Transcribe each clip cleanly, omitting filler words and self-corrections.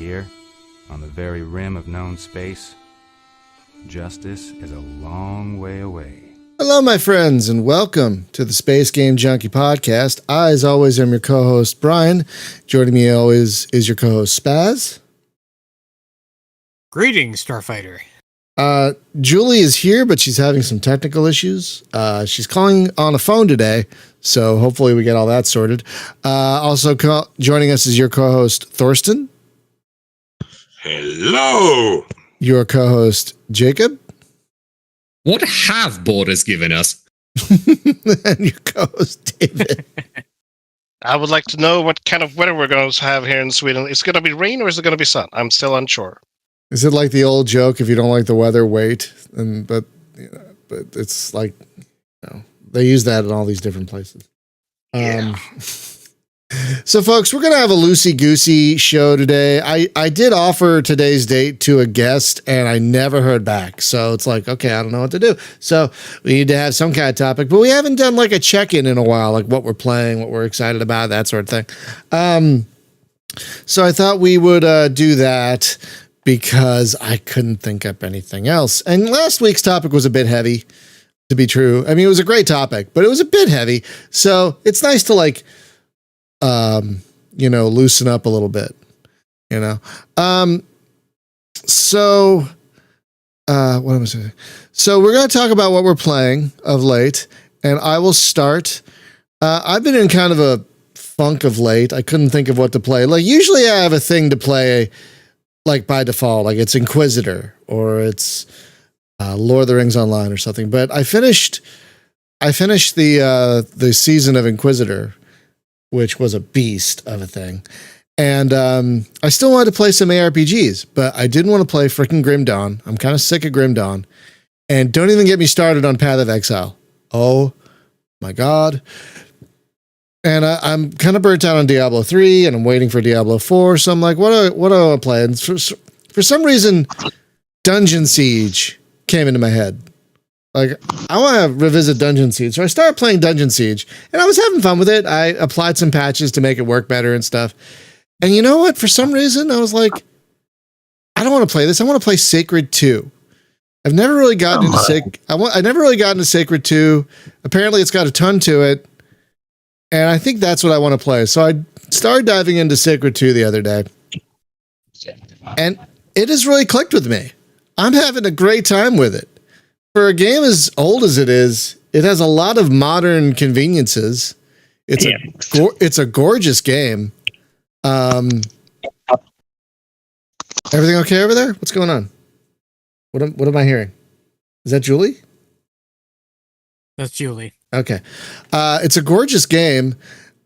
here, on the very rim of known space, justice is a long way away. Hello, my friends, and welcome to the Space Game Junkie Podcast. I, as always, am your co-host, Brian. Joining me always is your co-host, Spaz. Greetings, Starfighter. Julie is here, but she's having some technical issues. She's calling on a phone today, so hopefully we get all that sorted. Also joining us is your co-host, Thorsten. Hello. Your co-host, Jacob. What have borders given us? And your co-host, David. I would like to know what kind of weather we're going to have here in Sweden. Is it going to be rain or is it going to be sun? I'm still unsure. Is it like the old joke, if you don't like the weather, wait? But it's like, they use that in all these different places. Yeah. So, folks, we're going to have a loosey goosey show today. I did offer today's date to a guest, and I never heard back. So it's like, okay, I don't know what to do. So we need to have some kind of topic, but we haven't done like a check-in in a while, like what we're playing, what we're excited about, that sort of thing. So I thought we would do that because I couldn't think up anything else. And last week's topic was a bit heavy, to be true. I mean, it was a great topic, but it was a bit heavy. So it's nice to loosen up a little bit, So what am I saying? So we're going to talk about what we're playing of late, and I will start. I've been in kind of a funk of late. I couldn't think of what to play. Like, usually I have a thing to play, like by default, like it's Inquisitor or it's Lord of the Rings Online or something. But I finished the season of Inquisitor, which was a beast of a thing. And I still wanted to play some ARPGs, but I didn't want to play freaking Grim Dawn. I'm kind of sick of Grim Dawn. And don't even get me started on Path of Exile. Oh my God. And I'm kind of burnt out on Diablo 3, and I'm waiting for Diablo 4. So I'm like, what do I want to play? And for some reason, Dungeon Siege came into my head. Like, I want to revisit Dungeon Siege. So I started playing Dungeon Siege, and I was having fun with it. I applied some patches to make it work better and stuff. And you know what? For some reason, I was like, I don't want to play this. I want to play Sacred 2. I've never really gotten I never really got into Sacred 2. Apparently, it's got a ton to it. And I think that's what I want to play. So I started diving into Sacred 2 the other day. And it has really clicked with me. I'm having a great time with it. For a game as old as it is, it has a lot of modern conveniences. It's a gorgeous game. Everything okay over there? What's going on? What am I hearing? Is that Julie? That's Julie. Okay. It's a gorgeous game.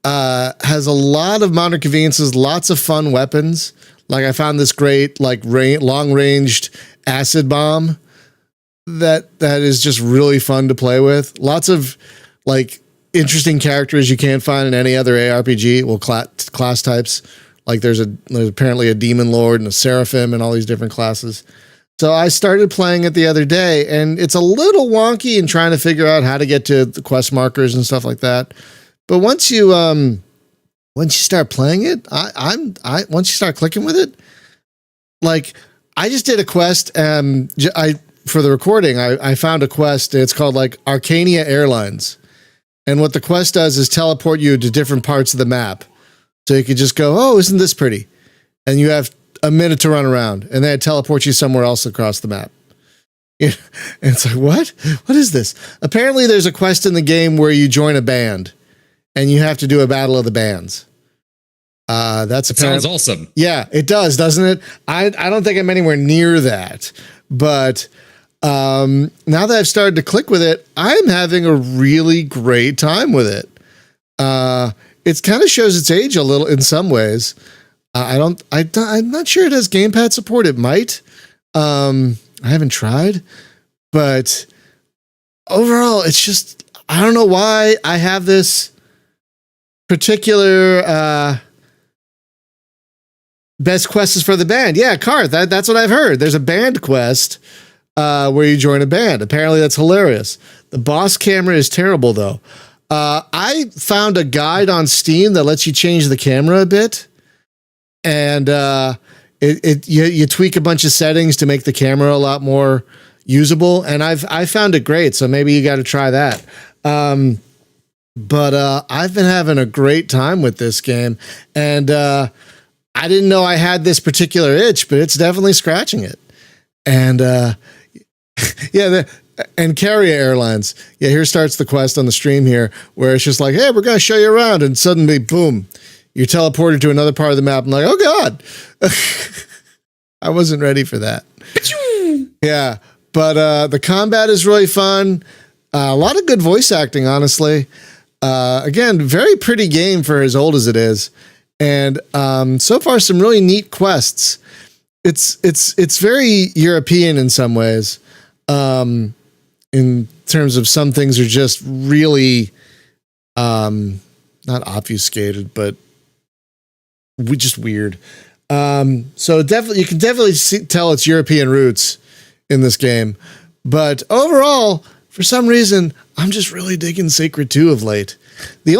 Has a lot of modern conveniences, lots of fun weapons. Like, I found this great, long-ranged acid bomb that is just really fun to play with. Lots of, interesting characters you can't find in any other ARPG. Well, class types. Like, there's apparently a demon lord and a seraphim and all these different classes. So I started playing it the other day, and it's a little wonky in trying to figure out how to get to the quest markers and stuff like that. But once you start playing it, once you start clicking with it, like, I just did a quest. For the recording, I found a quest. It's called Arcania Airlines, and what the quest does is teleport you to different parts of the map. So you could just go, oh, isn't this pretty? And you have a minute to run around, and then it teleports you somewhere else across the map. And it's like, what? What is this? Apparently, there's a quest in the game where you join a band, and you have to do a battle of the bands. Sounds awesome. Yeah, it does, doesn't it? I don't think I'm anywhere near that, but now that I've started to click with it, I'm having a really great time with it. It kind of shows its age a little in some ways. I'm not sure it has gamepad support. It might. I haven't tried, but overall, it's just, I don't know why I have this particular, best quest is for the band. Yeah, Karth, that's what I've heard. There's a band quest, where you join a band. Apparently that's hilarious. The boss camera is terrible though. I found a guide on Steam that lets you change the camera a bit. And you tweak a bunch of settings to make the camera a lot more usable, and I found it great. So maybe you got to try that. But I've been having a great time with this game, and I didn't know I had this particular itch, but it's definitely scratching it. And and Carrier Airlines. Yeah, here starts the quest on the stream here, where it's just like, hey, we're going to show you around. And suddenly, boom, you're teleported to another part of the map. I'm like, oh, God. I wasn't ready for that. Yeah, but the combat is really fun. A lot of good voice acting, honestly. Again, very pretty game for as old as it is. And so far, some really neat quests. It's very European in some ways. In terms of some things are just really not obfuscated, but just weird. So definitely, you can definitely tell it's European roots in this game. But overall, for some reason, I'm just really digging Sacred 2 of late. The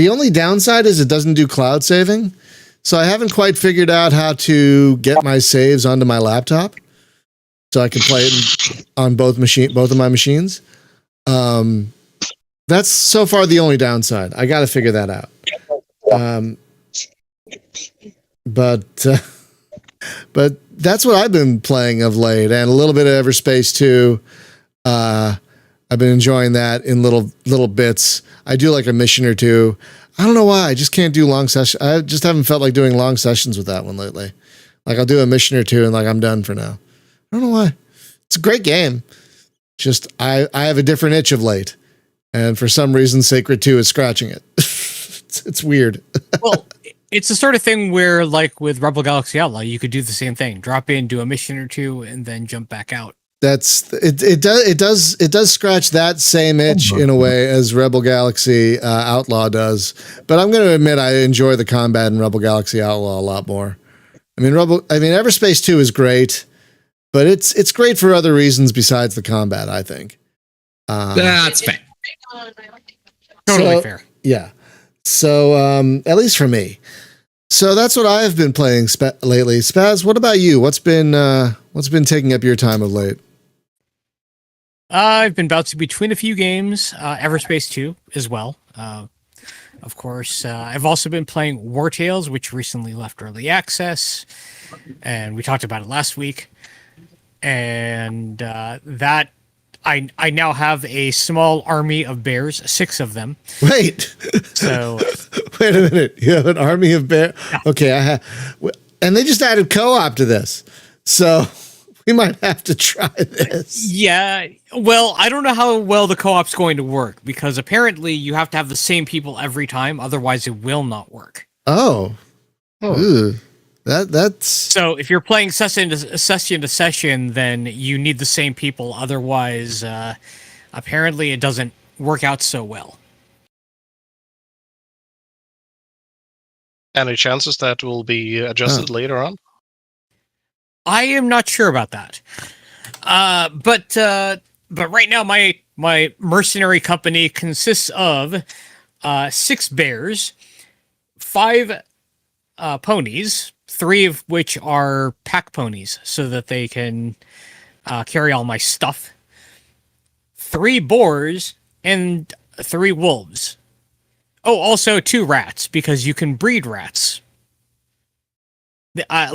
only downside is it doesn't do cloud saving. So I haven't quite figured out how to get my saves onto my laptop, so I can play it on both of my machines. That's so far the only downside. I got to figure that out. But that's what I've been playing of late, and a little bit of Everspace 2. I've been enjoying that in little bits. I do like a mission or two. I don't know why. I just can't do long sessions. I just haven't felt like doing long sessions with that one lately. Like I'll do a mission or two and like I'm done for now. I don't know why. It's a great game. Just I have a different itch of late. And for some reason, Sacred 2 is scratching it. It's weird. Well, it's the sort of thing where, like with Rebel Galaxy Outlaw, you could do the same thing. Drop in, do a mission or two, and then jump back out. It does scratch that same itch in a way as Rebel Galaxy Outlaw does. But I'm going to admit I enjoy the combat in Rebel Galaxy Outlaw a lot more. I mean Everspace 2 is great, but it's great for other reasons besides the combat, I think. That's fair. Totally fair. Yeah. So at least for me. So that's what I have been playing lately. Spaz, what about you? What's been taking up your time of late? I've been bouncing between a few games, Everspace 2 as well. Of course, I've also been playing War Tales, which recently left early access, and we talked about it last week. And that I now have a small army of bears, 6 of them. Wait. So wait a minute. You have an army of bears? Yeah. Okay, and they just added co-op to this. So we might have to try this. Yeah. Well, I don't know how well the co-op's going to work, because apparently you have to have the same people every time, otherwise it will not work. Oh. Ooh. That's so if you're playing session to session, then you need the same people. Otherwise, apparently it doesn't work out so well. Any chances that will be adjusted later on? I am not sure about that. But right now my mercenary company consists of 6 bears, 5 ponies, 3 of which are pack ponies, so that they can carry all my stuff, 3 boars, and 3 wolves. Oh, also 2 rats, because you can breed rats.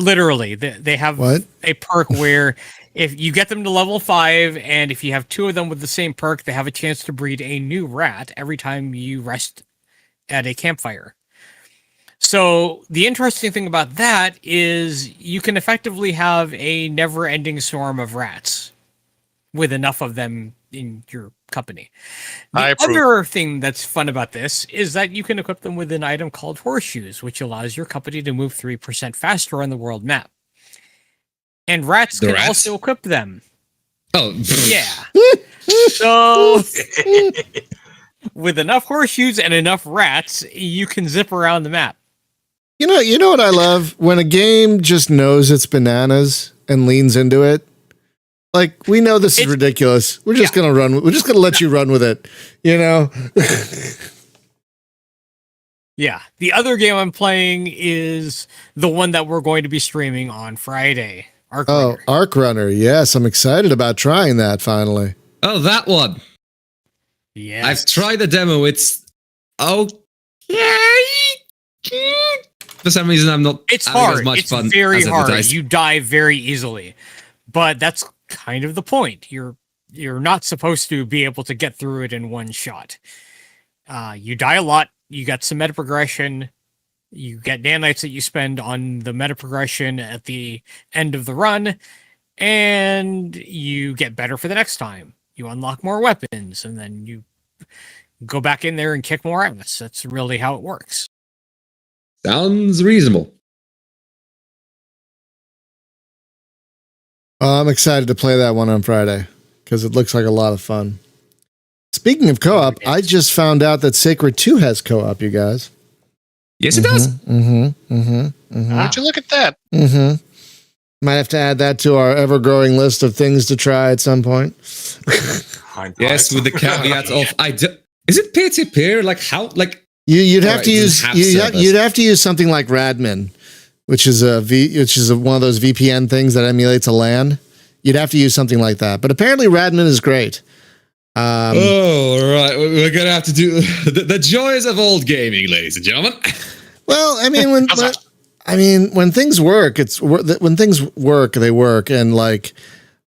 Literally, they have a perk where if you get them to level 5, and if you have 2 of them with the same perk, they have a chance to breed a new rat every time you rest at a campfire. So the interesting thing about that is you can effectively have a never-ending swarm of rats with enough of them in your company. The other thing that's fun about this is that you can equip them with an item called horseshoes, which allows your company to move 3% faster on the world map. And rats can also equip them. Oh, yeah. So with enough horseshoes and enough rats, you can zip around the map. You know what I love? When a game just knows it's bananas and leans into it. Like, we know this is ridiculous. We're just going to run. We're just going to let you run with it. You know? Yeah. The other game I'm playing is the one that we're going to be streaming on Friday. Arc Runner. Arc Runner. Yes, I'm excited about trying that finally. Oh, that one. Yes. I've tried the demo. It's okay. For some reason, I'm not. It's having hard. As much It's fun very as hard. advertised. You die very easily, but that's kind of the point. You're not supposed to be able to get through it in one shot. You die a lot. You got some meta progression. You get nanites that you spend on the meta progression at the end of the run, and you get better for the next time. You unlock more weapons, and then you go back in there and kick more ass. That's really how it works. Sounds reasonable. I'm excited to play that one on Friday because it looks like a lot of fun. Speaking of co-op, I just found out that Sacred 2 has co-op, you guys. Yes, it does. Would you look at that? Might have to add that to our ever-growing list of things to try at some point. Yes, with the caveat of is it peer-to-peer? Like how? Like you'd have to use you'd have to use something like Radmin, which is one of those VPN things that emulates a LAN. You'd have to use something like that. But apparently Radmin is great. Right. We're going to have to do the joys of old gaming, ladies and gentlemen. Well, I mean, when things work, when things work, they work. And like,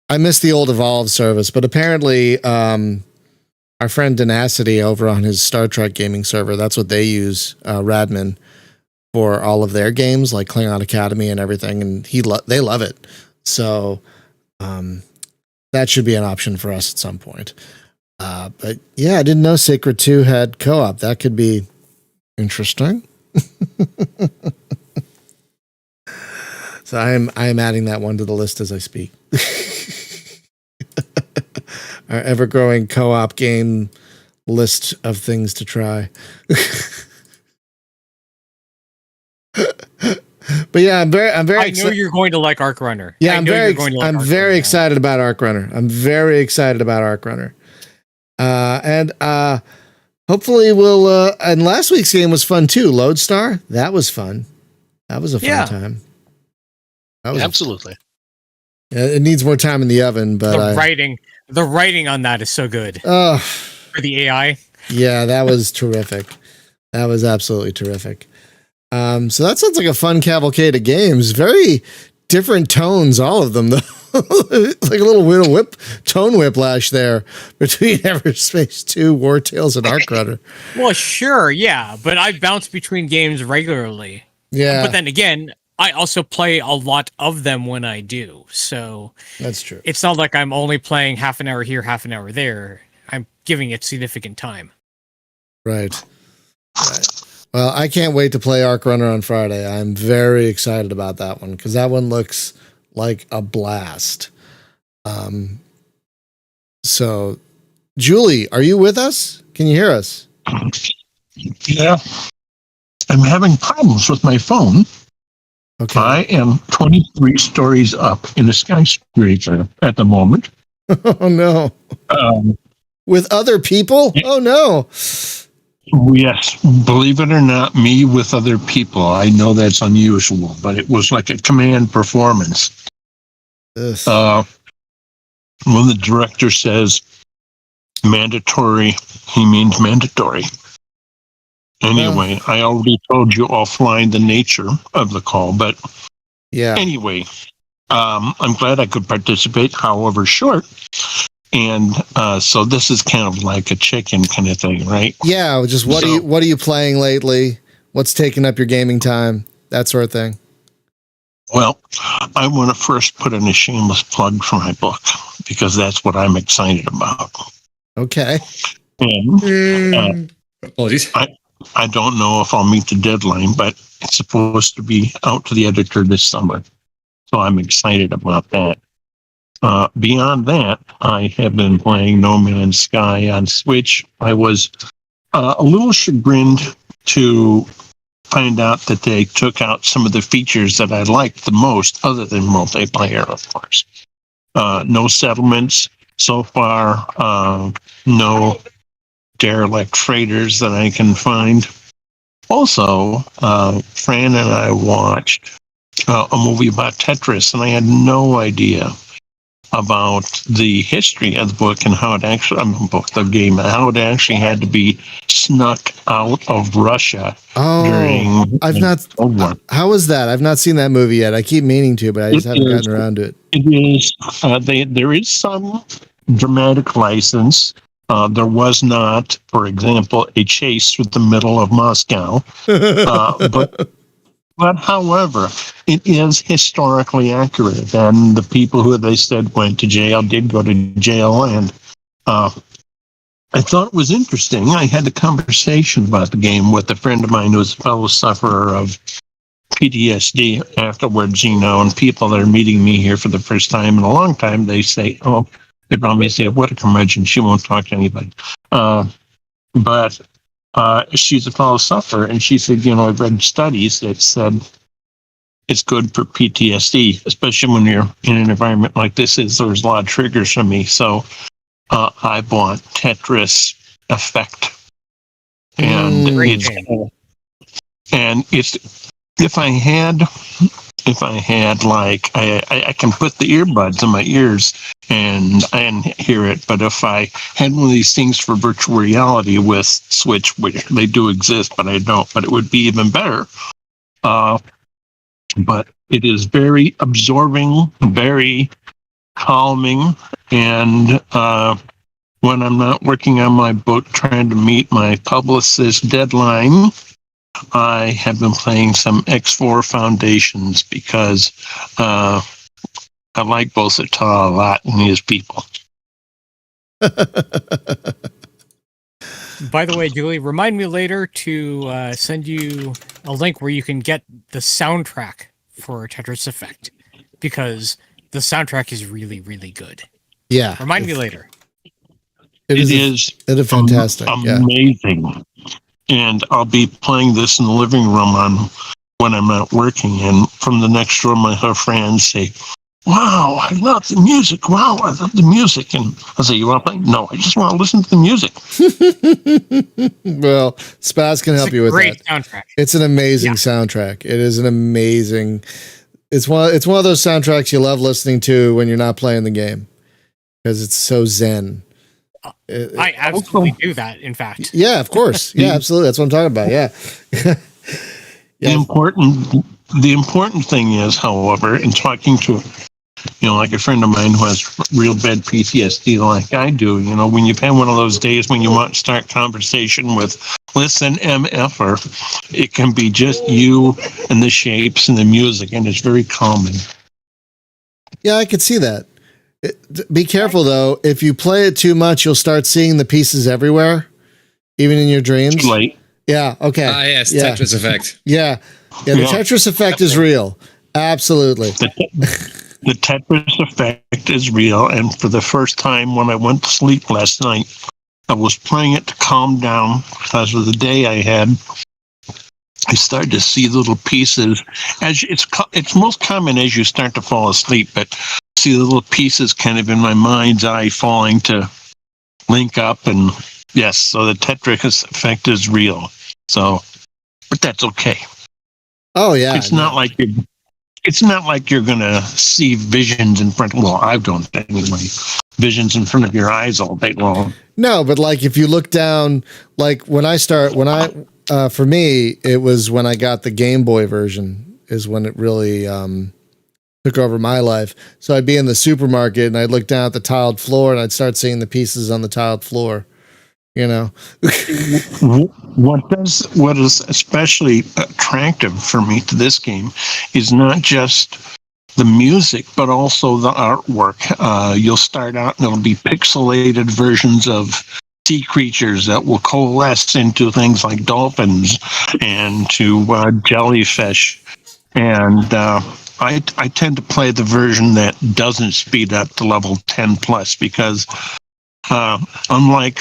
I miss the old Evolve service, but apparently, our friend Denacity over on his Star Trek gaming server, that's what they use, Radmin, for all of their games, like Klingon Academy and everything. And they love it. So, that should be an option for us at some point. But yeah, I didn't know Sacred 2 had co-op. That could be interesting. So I am adding that one to the list as I speak. Our ever-growing co-op game list of things to try. But yeah, I'm very. I know you're going to like Arc Runner. Yeah, I'm very excited about Arc Runner. I'm very excited about Arc Runner. And hopefully we'll. And last week's game was fun too. Lodestar, that was fun. That was a fun time. That was absolutely. It needs more time in the oven, but the writing on that is so good. For the AI. Yeah, that was terrific. That was absolutely terrific. So that sounds like a fun cavalcade of games. Very different tones, all of them, though. Like a little tone whiplash there between Everspace 2, War Tales, and Arc Runner. Well, sure, yeah, but I bounce between games regularly. Yeah. But then again, I also play a lot of them when I do. So that's true. It's not like I'm only playing half an hour here, half an hour there. I'm giving it significant time. Right. Well, I can't wait to play Arc Runner on Friday. I'm very excited about that one because that one looks like a blast. So, Julie, are you with us? Can you hear us? Yeah. I'm having problems with my phone. Okay. I am 23 stories up in a skyscraper at the moment. Oh, no. With other people? Oh, no. Yes, believe it or not, me with other people. I know that's unusual, but it was like a command performance. When the director says mandatory, he means mandatory. Anyway, I already told you offline the nature of the call, but yeah. Anyway, I'm glad I could participate, however short. And so this is kind of like a check-in kind of thing, right? Yeah, just what are you playing lately? What's taking up your gaming time? That sort of thing. Well, I want to first put in a shameless plug for my book because that's what I'm excited about. Okay. And apologies. I don't know if I'll meet the deadline, but it's supposed to be out to the editor this summer. So I'm excited about that. Beyond that, I have been playing No Man's Sky on Switch. I was a little chagrined to find out that they took out some of the features that I liked the most, other than multiplayer, of course. No settlements so far, no derelict freighters that I can find. Also, Fran and I watched a movie about Tetris, and I had no idea about the history of the book and how it actually, the game, how it actually had to be snuck out of Russia during. I've not. How was that? I've not seen that movie yet. I keep meaning to, but I just haven't gotten around to it. It is. There is some dramatic license. There was not, for example, a chase through the middle of Moscow, but however, it is historically accurate, and the people who they said went to jail did go to jail, and I thought it was interesting. I had a conversation about the game with a friend of mine who was a fellow sufferer of PTSD afterwards, and people that are meeting me here for the first time in a long time, they say, oh, they probably say, what a curmudgeon, she won't talk to anybody. But she's a fellow sufferer, and she said, I've read studies that said it's good for PTSD, especially when you're in an environment like this. There's a lot of triggers for me. So I bought Tetris Effect. And it's if I had like I can put the earbuds in my ears and hear it, but if I had one of these things for virtual reality with Switch, which they do exist, but I don't, but it would be even better. But it is very absorbing, very calming, and when I'm not working on my book, trying to meet my publicist deadline, I have been playing some X4 Foundations because I like both Atah a lot and his people. By the way, Julie, remind me later to send you a link where you can get the soundtrack for Tetris Effect, because the soundtrack is really, really good. Yeah. Remind me later. It is fantastic. Amazing. Yeah. And I'll be playing this in the living room when I'm not working. And from the next room, I have friends say, wow, I love the music. Wow, I love the music. And I say, you want to play? No, I just want to listen to the music. Well, Spaz can help you with great that. Soundtrack. It's an amazing soundtrack. It is an amazing. It's one of those soundtracks you love listening to when you're not playing the game because it's so zen. I absolutely do that, in fact. Yeah, of course. Yeah, absolutely. That's what I'm talking about. Yeah. The important thing is, however, in talking to, like a friend of mine who has real bad PTSD like I do, when you've had one of those days when you want to start conversation with, listen, MFer, it can be just you and the shapes and the music, and it's very calming. Yeah, I could see that. Be careful, though. If you play it too much, you'll start seeing the pieces everywhere, even in your dreams. Too late. Yeah, okay. Yes, Tetris Effect. Yeah, the Tetris Effect is real. Absolutely. The Tetris Effect is real, and for the first time when I went to sleep last night, I was playing it to calm down because of the day I had. I started to see little pieces. As it's most common as you start to fall asleep, but see the little pieces kind of in my mind's eye falling to link up, and yes, so the Tetris Effect is real. So, but that's okay. Oh yeah, it's not like you're gonna see visions in front. Well, I don't anyway. Visions in front of your eyes all day long. No, but like if you look down, like for me, it was when I got the Game Boy version is when it really took over my life. So I'd be in the supermarket and I'd look down at the tiled floor and I'd start seeing the pieces on the tiled floor. What is especially attractive for me to this game is not just the music, but also the artwork. You'll start out and it'll be pixelated versions of sea creatures that will coalesce into things like dolphins and to jellyfish. And I tend to play the version that doesn't speed up to level 10 plus because unlike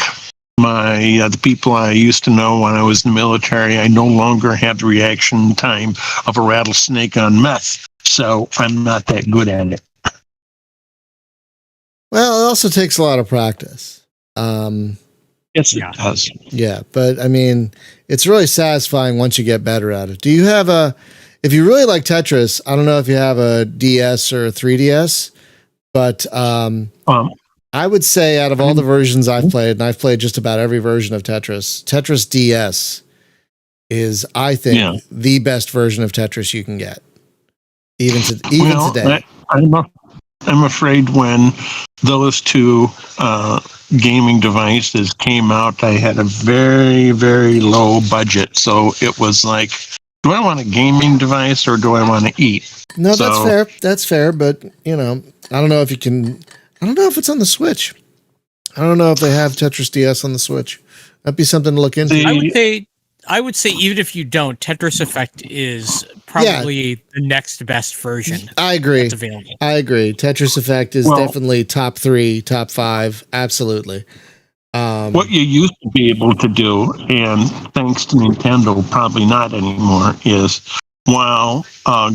the people I used to know when I was in the military, I no longer have the reaction time of a rattlesnake on meth. So I'm not that good at it. Well, it also takes a lot of practice. Yes, Yeah. it does. Yeah, but I mean, it's really satisfying once you get better at it. Do you have if you really like Tetris, I don't know if you have a DS or a 3DS, but I would say out of all the versions I've played, and I've played just about every version of Tetris DS is, I think, the best version of Tetris you can get, even today. I'm afraid when those two gaming devices came out, I had a very, very low budget. So it was like, do I want a gaming device or do I want to eat? No, that's fair. That's fair. But, I don't know if you can. I don't know if it's on the Switch. I don't know if they have Tetris DS on the Switch. That'd be something to look into. I would say even if you don't, Tetris Effect is probably the next best version. I agree. That's available. I agree. Tetris Effect is definitely top 3, top 5. Absolutely. What you used to be able to do, and thanks to Nintendo, probably not anymore, is while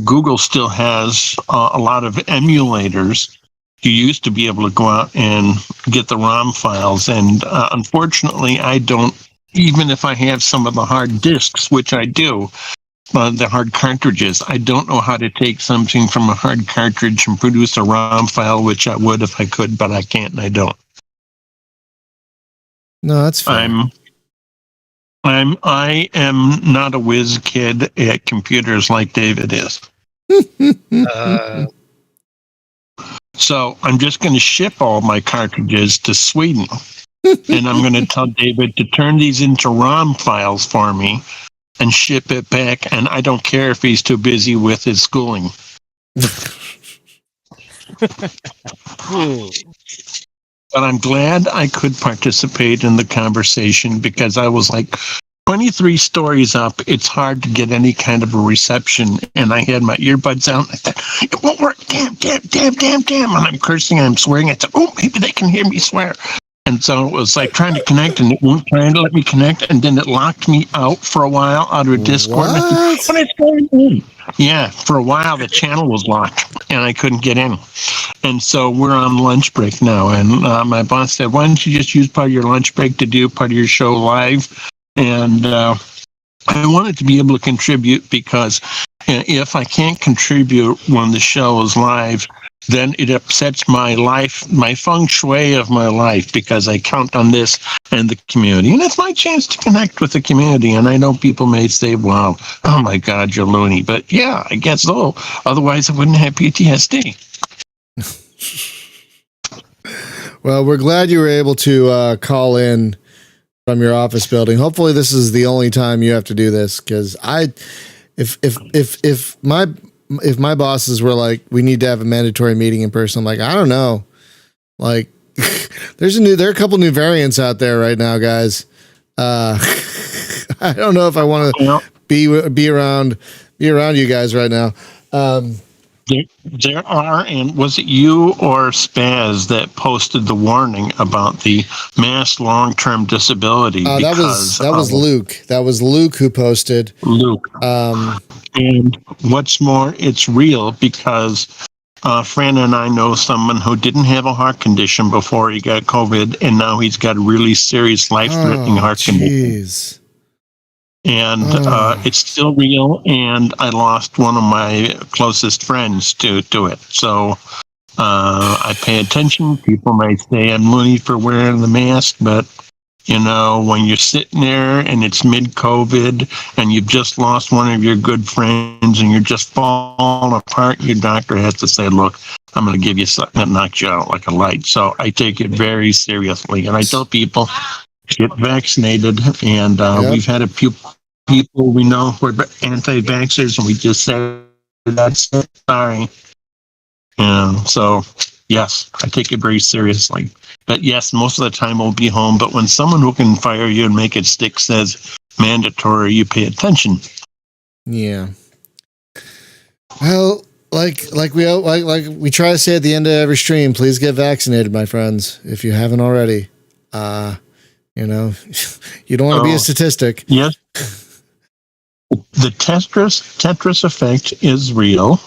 Google still has a lot of emulators, you used to be able to go out and get the ROM files. And unfortunately, I don't, even if I have some of the hard disks, which I do, the hard cartridges, I don't know how to take something from a hard cartridge and produce a ROM file, which I would if I could, but I can't and I don't. No, that's fine. I am not a whiz kid at computers like David is. So I'm just going to ship all my cartridges to Sweden. And I'm going to tell David to turn these into ROM files for me and ship it back. And I don't care if he's too busy with his schooling. But I'm glad I could participate in the conversation because I was like 23 stories up. It's hard to get any kind of a reception. And I had my earbuds out. And I thought, it won't work. Damn. And I'm cursing and I'm swearing. I thought, oh, maybe they can hear me swear. And so it was like trying to connect and it won't try to let me connect. And then it locked me out for a while out of Discord. What is going on? Yeah, for a while the channel was locked and I couldn't get in. And so we're on lunch break now. And my boss said, why don't you just use part of your lunch break to do part of your show live? And I wanted to be able to contribute because if I can't contribute when the show is live, then it upsets my life, my feng shui of my life, because I count on this and the community. And it's my chance to connect with the community. And I know people may say, wow, oh my God, you're loony. But yeah, I guess so. Otherwise, I wouldn't have PTSD. Well, we're glad you were able to call in from your office building. Hopefully this is the only time you have to do this, because if my bosses were like, we need to have a mandatory meeting in person, I'm like, I don't know. Like there are a couple new variants out there right now, guys. I don't know if I want to be around you guys right now. There are, and was it you or Spaz that posted the warning about the mass long-term disability? That was Luke. That was Luke who posted. Luke. And what's more, it's real because Fran and I know someone who didn't have a heart condition before he got COVID, and now he's got a really serious life-threatening heart condition. And it's still real, and I lost one of my closest friends to it. So I pay attention. People might say I'm loony for wearing the mask, but when you're sitting there and it's mid-COVID and you've just lost one of your good friends and you're just falling apart, your doctor has to say, look, I'm going to give you something that knocks you out like a light. So I take it very seriously. And I tell people, get vaccinated. And we've had a few people we know who are anti-vaxxers, and we just say, that's it. Sorry. So, yes, I take it very seriously. But yes, most of the time we'll be home. But when someone who can fire you and make it stick says mandatory, you pay attention. Yeah. Well, like we try to say at the end of every stream, please get vaccinated, my friends, if you haven't already. You don't want to be a statistic. Yes. The Tetris effect is real.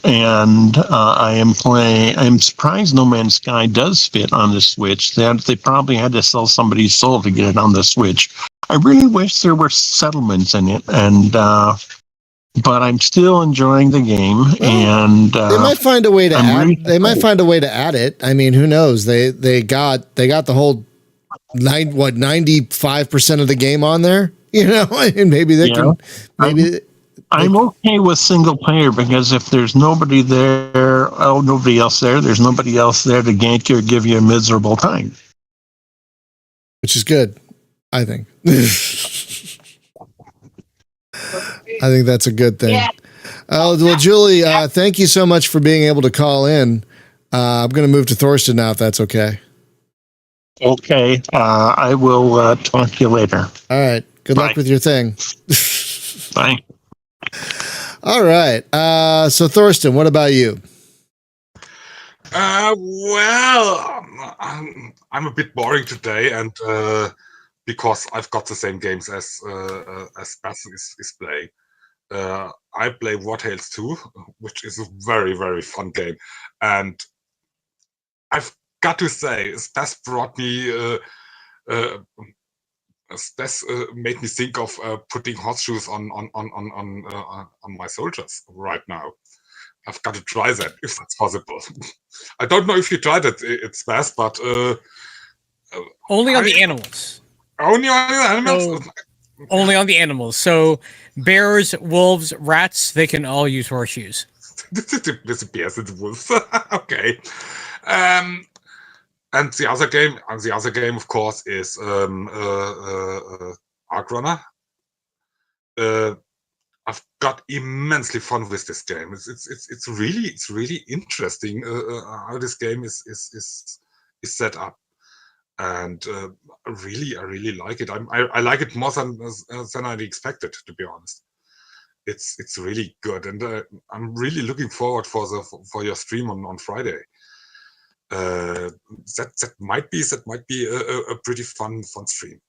and I am playing. I'm surprised No Man's Sky does fit on the Switch. They probably had to sell somebody's soul to get it on the Switch. I really wish there were settlements in it, and but I'm still enjoying the game. And they might find a way to add. They might find a way to add it. I mean, who knows? They got the whole 95% of the game on there. You know, and maybe they can. Maybe. I'm okay with single player because if there's nobody there, nobody else there, there's nobody else there to gank you or give you a miserable time. Which is good, I think. I think that's a good thing. Yeah. Well, Julie, thank you so much for being able to call in. I'm going to move to Thorsten now, if that's okay. Okay. I will talk to you later. All right. Good luck with your thing. Bye. All right. So Thorsten, what about you? Well, I'm a bit boring today, and because I've got the same games as Bas is playing. I play War Tales 2, which is a very, very fun game, and I've got to say, Bas brought me. This made me think of putting horseshoes on my soldiers right now. I've got to try that if that's possible. I don't know if you tried it. It's best, but only on the animals. Only on the animals. So, only on the animals. So bears, wolves, rats, they can all use horseshoes. This bears and wolves. Okay. And the other game, of course, is Ark Runner. I've got immensely fun with this game. It's really interesting how this game is set up, and I really like it. I like it more than I expected, to be honest. It's really good, and I'm really looking forward for your stream on Friday. That might be a pretty fun stream.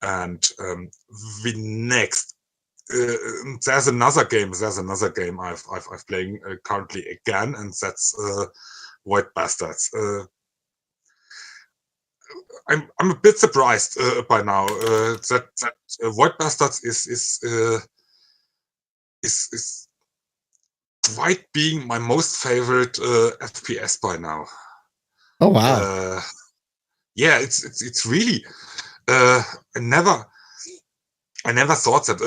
And the next there's another game I've playing currently again, and that's White Bastards. I'm a bit surprised by now that White Bastards is quite being my most favorite FPS by now. Oh wow! Yeah, it's really. I never thought that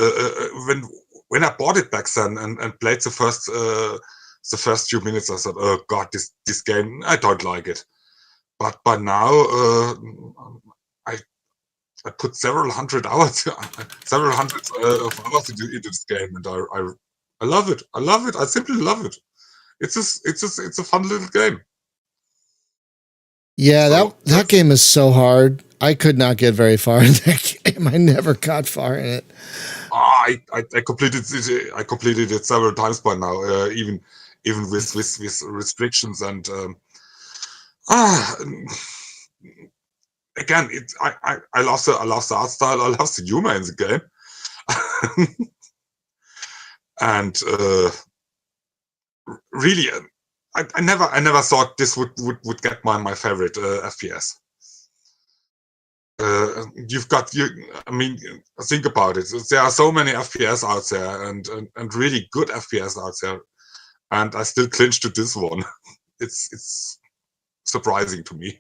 when I bought it back then and played the first few minutes, I thought, oh god, this game, I don't like it. But by now, I put several hundred hours of hours into this game, and I love it. I simply love it. It's a fun little game. Yeah, that game is so hard. I could not get very far in that game. I never got far in it. I completed it. I completed it several times by now, even with restrictions and again, I love the art style. I love the humor in the game, and really, I never thought this would get my favorite FPS. I mean, think about it. There are so many FPS out there, and really good FPS out there, and I still clinch to this one. It's surprising to me.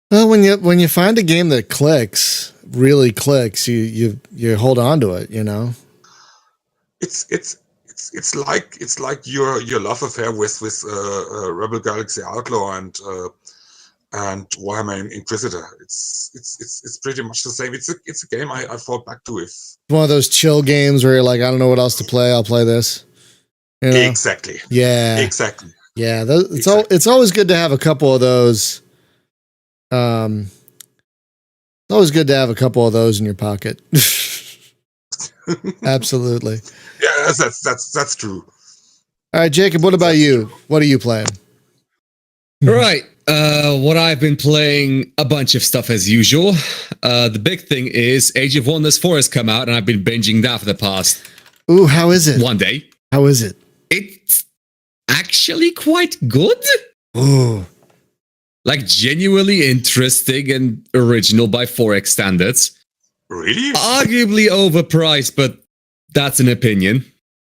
Well, when you find a game that really clicks, you hold on to it. You know. It's like your love affair with Rebel Galaxy Outlaw and Warhammer Inquisitor. It's pretty much the same. It's a game I fall back to. If one of those chill games where you're like, I don't know what else to play, I'll play this. You know? Exactly. Yeah. Exactly. Yeah. It's always good to have a couple of those. It's always good to have a couple of those in your pocket. Absolutely. Yeah, that's true. All right, Jacob, what about you? What are you playing? All right. What I've been playing, a bunch of stuff as usual. The big thing is Age of Wonders 4 has come out, and I've been binging that for the past... Ooh, how is it? One day. How is it? it's actually quite good. Ooh. Like genuinely interesting and original by 4X standards. Really? Arguably overpriced, but that's an opinion.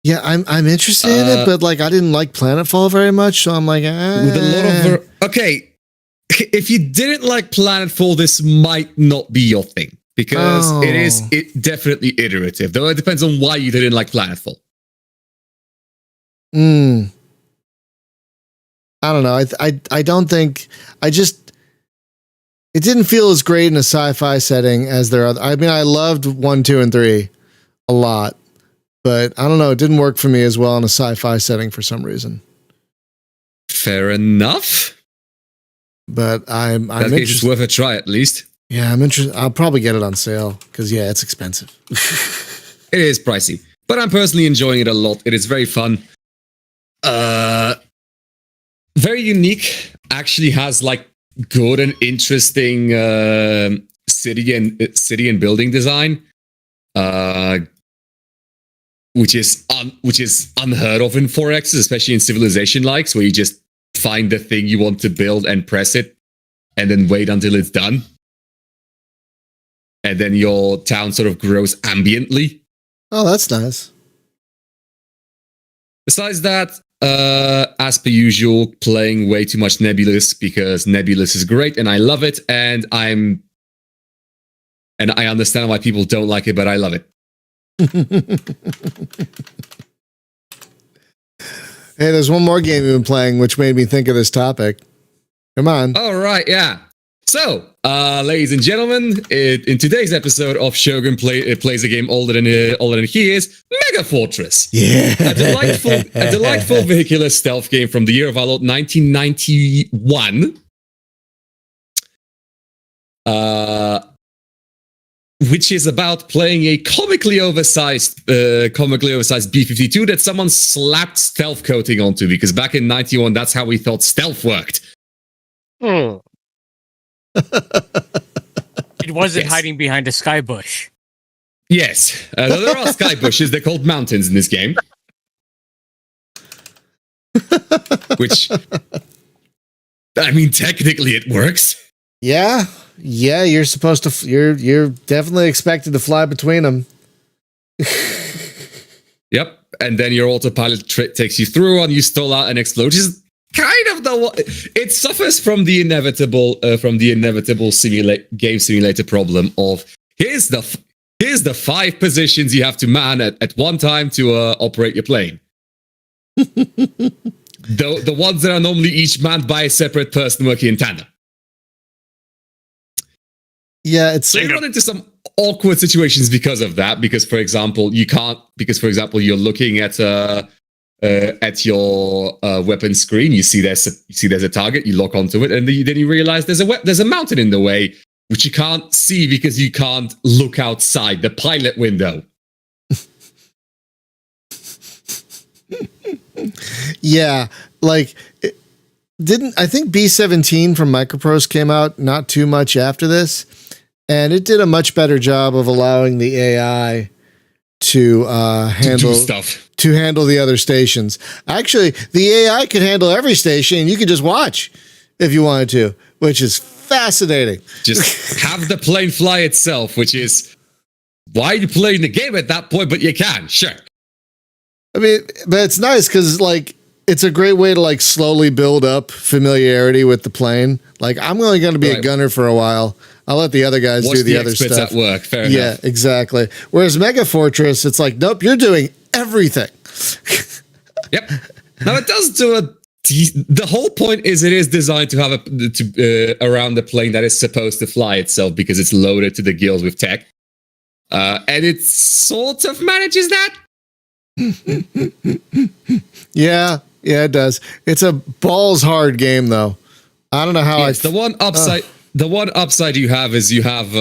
Yeah, I'm interested in it, but like I didn't like Planetfall very much, so I'm like, With a lot of okay, if you didn't like Planetfall, this might not be your thing because it definitely iterative. Though it depends on why you didn't like Planetfall. I don't know. I don't think it didn't feel as great in a sci-fi setting as their other. I mean, I loved 1, 2, and 3 a lot, but I don't know. It didn't work for me as well in a sci-fi setting for some reason. Fair enough. But I'm that interested. It's worth a try at least. Yeah, I'm interested. I'll probably get it on sale because it's expensive. It is pricey, but I'm personally enjoying it a lot. It is very fun. Very unique. Actually, has like good and interesting city and building design, which is unheard of in 4X, especially in Civilization likes, where you just find the thing you want to build and press it, and then wait until it's done, and then your town sort of grows ambiently. Oh, that's nice. Besides that, as per usual, playing way too much Nebulous because Nebulous is great and I love it, and I understand why people don't like it, but I love it. Hey, there's one more game you've been playing, which made me think of this topic. Come on. All right, yeah. So, ladies and gentlemen, in today's episode of Shogun plays a game older than he is, Mega Fortress. Yeah, a delightful vehicular stealth game from the year of our Lord 1991. Which is about playing a comically oversized B-52 that someone slapped stealth coating onto, because back in 91, that's how we thought stealth worked. It wasn't hiding behind a sky bush. Yes. There are sky bushes. They're called mountains in this game. Which, I mean, technically it works. Yeah, you're supposed to. You're definitely expected to fly between them. Yep, and then your autopilot takes you through, and you stall out and explode. Which is kind of it suffers from the inevitable game simulator problem of here's the 5 positions you have to man at one time to operate your plane. The ones that are normally each manned by a separate person working in tandem. Yeah, so you run into some awkward situations because of that. Because, for example, you're looking at your weapon screen. You see there's a target. You lock onto it, and then you realize there's a mountain in the way, which you can't see because you can't look outside the pilot window. Yeah, like I think B-17 from Microprose came out not too much after this, and it did a much better job of allowing the AI to handle stuff, to handle the other stations. Actually, the AI could handle every station, and you could just watch if you wanted to, which is fascinating. Just have the plane fly itself, which is why you playing the game at that point, but you can, sure. I mean, but it's nice because like it's a great way to like slowly build up familiarity with the plane. Like I'm only going to be a gunner for a while. I'll let the other guys do the other stuff. At work, fair enough. Yeah, exactly. Whereas Mega Fortress, it's like, nope, you're doing everything. Yep. Now it does do the whole point is it is designed to have around the plane that is supposed to fly itself because it's loaded to the gills with tech, and it sort of manages that. Yeah, it does. It's a balls hard game though. I don't know how the one upside you have is you have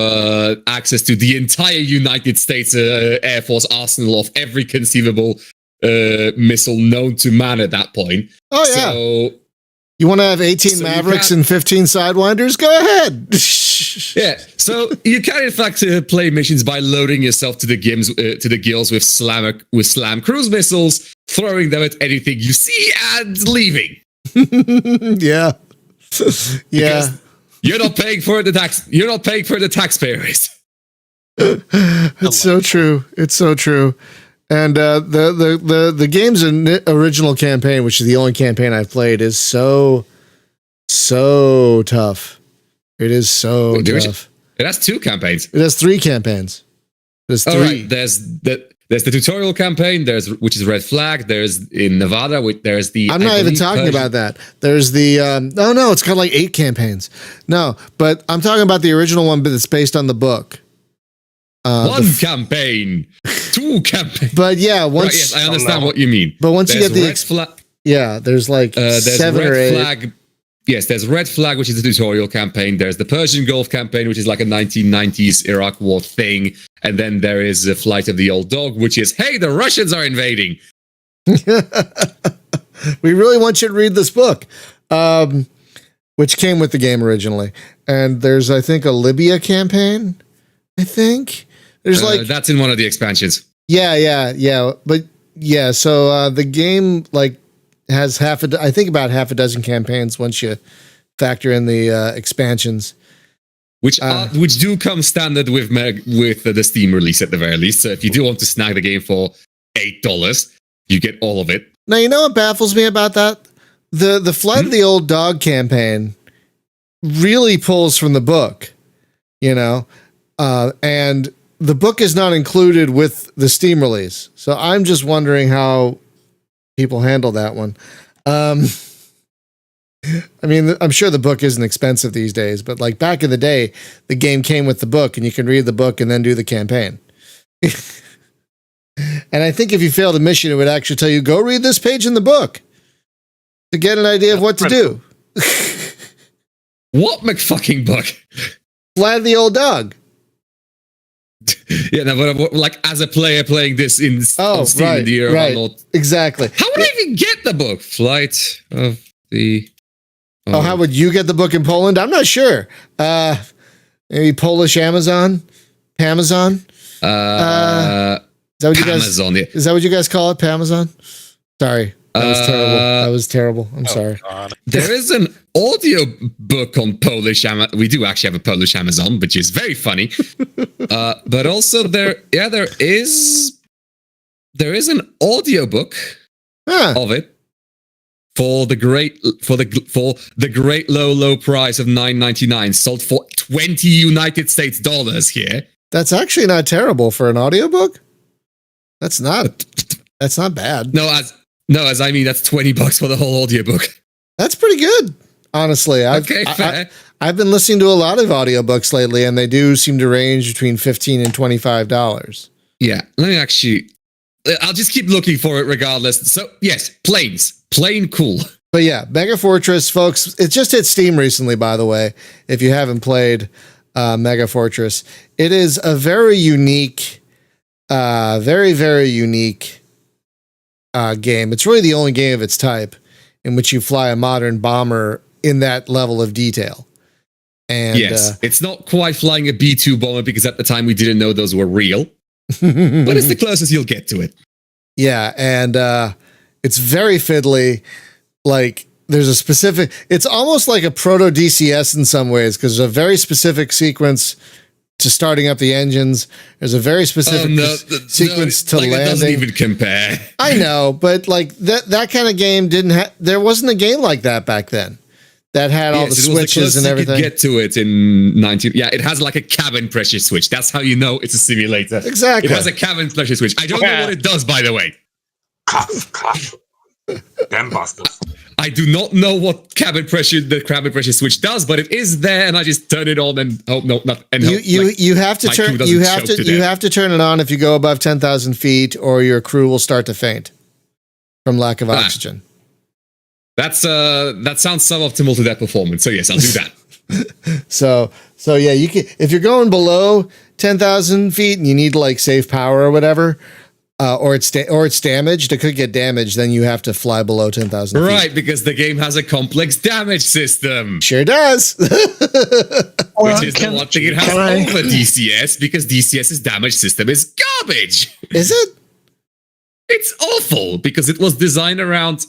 access to the entire United States Air Force arsenal of every conceivable missile known to man at that point. Oh yeah. You want to have 18 Mavericks and 15 Sidewinders? Go ahead. Yeah, so you can in fact play missions by loading yourself to the gills with slam cruise missiles, throwing them at anything you see, and leaving. Yeah. Yeah. Because you're not paying for the tax. You're not paying for the taxpayers. It's so true. It's so true. And the game's original campaign, which is the only campaign I've played, is so tough. It is so tough. It has 2 campaigns. It has 3 campaigns. There's 3. Right. There's the tutorial campaign. Which is Red Flag. There's in Nevada. There's the. I'm not even talking about that. There's the. No, it's got like 8 campaigns. No, but I'm talking about the original one, but it's based on the book. One campaign, 2 campaigns. But yeah, once. Right, yes, I understand what you mean. But once there's you get the Red Flag. Yeah, there's like there's 7 Red or 8. Flag. Yes, there's Red Flag, which is the tutorial campaign. There's the Persian Gulf campaign, which is like a 1990s Iraq war thing. And then there is the Flight of the Old Dog, which is, hey, the Russians are invading. We really want you to read this book, which came with the game originally. And there's, I think, a Libya campaign. I think there's that's in one of the expansions. Yeah. But yeah, so the game like has about half a dozen campaigns once you factor in the expansions, which do come standard with the Steam release at the very least. So if you do want to snag the game for $8, you get all of it. Now you know what baffles me about that? The Flight of the Old Dog campaign really pulls from the book, and the book is not included with the Steam release. So I'm just wondering how people handle that one. I mean, I'm sure the book isn't expensive these days, but like back in the day, the game came with the book and you can read the book and then do the campaign. And I think if you failed a mission, it would actually tell you, go read this page in the book to get an idea of what to do. What McFucking book? Flight of the Old Dog. Yeah, no, but like as a player playing this on Steam in the year right. Arnold. Exactly. How would I even get the book? Flight of the... how would you get the book in Poland? I'm not sure. Maybe Polish Amazon? Pamazon? Is that what you guys... Amazon, yeah. Is that what you guys call it? Pamazon? Sorry. That was terrible. I'm sorry. God. There is an audio book on Polish Amazon. We do actually have a Polish Amazon, which is very funny. But also there is an audio book of it for the great low price of $9.99, sold for $20 United States here. That's actually not terrible for an audiobook. That's not bad. As I mean, that's $20 for the whole audiobook. That's pretty good, honestly. Fair. I've been listening to a lot of audiobooks lately, and they do seem to range between $15 and $25. Yeah, I'll just keep looking for it regardless. So, yes, plain cool. But yeah, Mega Fortress, folks, it just hit Steam recently, by the way, if you haven't played Mega Fortress. It is a very unique, very, very unique game. It's really the only game of its type in which you fly a modern bomber in that level of detail. And yes, it's not quite flying a B-2 bomber because at the time we didn't know those were real, but it's the closest you'll get to it. Yeah, and it's very fiddly. Like there's a specific, it's almost like a proto DCS in some ways because there's a very specific sequence to starting up the engines. There's a very specific sequence to landing. It doesn't even compare. I know, but like that kind of game there wasn't a game like that back then that had all the switches and everything. You could get to it in 19. Yeah, it has like a cabin pressure switch. That's how you know it's a simulator. Exactly. It has a cabin pressure switch. I don't know what it does, by the way. Cough. Damn bastards. I do not know what the cabin pressure switch does, but it is there, and I just turn it on and hope you have to turn it on if you go above 10,000 feet, or your crew will start to faint from lack of oxygen. That sounds suboptimal to their performance. So yes, I'll do that. so yeah, you can if you're going below 10,000 feet and you need like save power or whatever. or it's damaged. It could get damaged. Then you have to fly below 10,000 feet. Right, because the game has a complex damage system. Sure does. Which is the one thing it has over DCS, because DCS's damage system is garbage. Is it? It's awful because it was designed around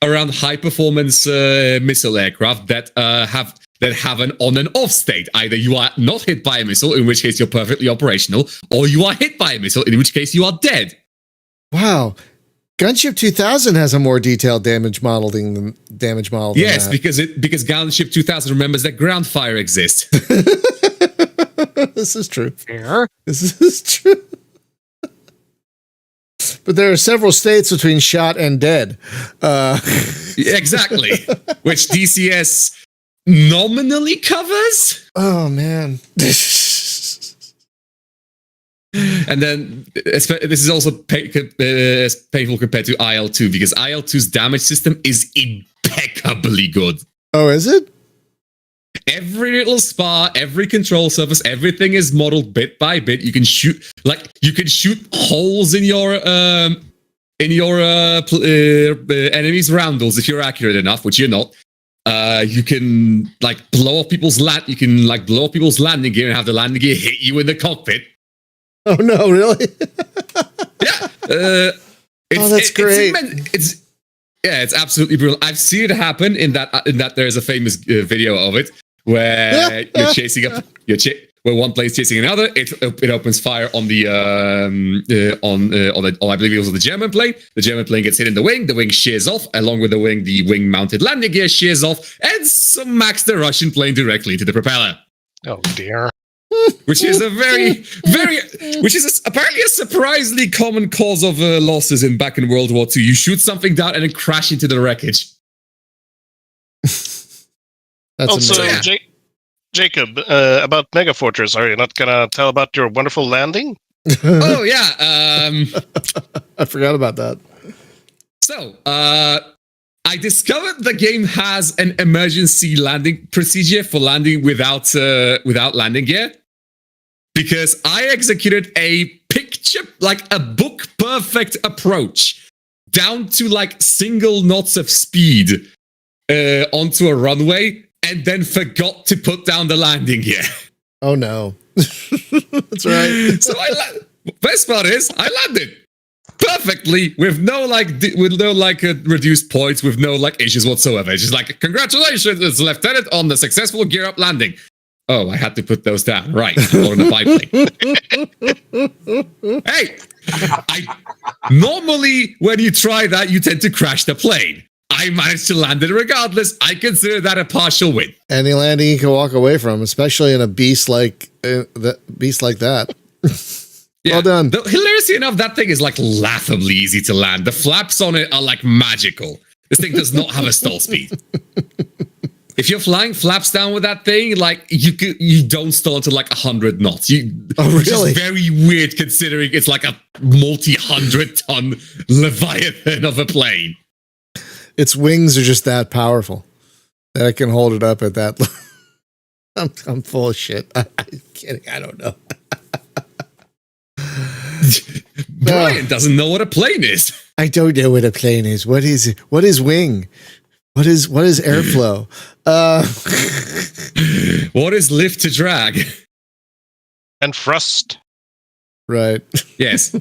high performance missile aircraft that have an on and off state. Either you are not hit by a missile, in which case you're perfectly operational, or you are hit by a missile, in which case you are dead. Wow. Gunship 2000 has a more detailed damage model than Yes, that. because Gunship 2000 remembers that ground fire exists. This is true. Fair. This is true. But there are several states between shot and dead. Exactly. Which DCS nominally covers. Oh, man. And then this is also painful compared to IL-2, because IL-2's damage system is impeccably good. Oh, is it? Every little spar, every control surface, everything is modeled bit by bit. You can shoot holes in your enemy's roundels if you're accurate enough, which you're not. You can blow off people's landing gear and have the landing gear hit you in the cockpit. Oh no, really? Yeah. That's great. It's absolutely brilliant. I've seen it happen in that there's a famous video of it where you're chasing up where one plane's chasing another. It opens fire on the I believe it was on the German plane. The German plane gets hit in the wing shears off. Along with the wing mounted landing gear shears off and smacks the Russian plane directly into the propeller. Oh dear. Which is apparently a surprisingly common cause of losses back in World War II. You shoot something down and then crash into the wreckage. That's also, amazing. Jacob, about Mega Fortress, are you not gonna tell about your wonderful landing? Oh yeah. I forgot about that. So, I discovered the game has an emergency landing procedure for landing without landing gear, because I executed a book perfect approach down to single knots of speed onto a runway, and then forgot to put down the landing gear. Oh no. That's right. So best part is I landed perfectly with no reduced points, with no issues whatsoever. It's just congratulations, Lieutenant, on the successful gear up landing. Oh, I had to put those down, right? On the biplane. Hey, normally when you try that, you tend to crash the plane. I managed to land it regardless. I consider that a partial win. Any landing you can walk away from, especially in a beast like that. Yeah. Well done. Hilariously enough, that thing is laughably easy to land. The flaps on it are magical. This thing does not have a stall speed. If you're flying flaps down with that thing, you don't stall until 100 knots. Which is very weird considering it's a multi-100-ton leviathan of a plane. Its wings are just that powerful that it can hold it up at that. I'm full of shit. I'm kidding. I don't know. Brian doesn't know what a plane is. I don't know what a plane is. What is wing? What is airflow? What is lift to drag? And thrust. Right. Yes.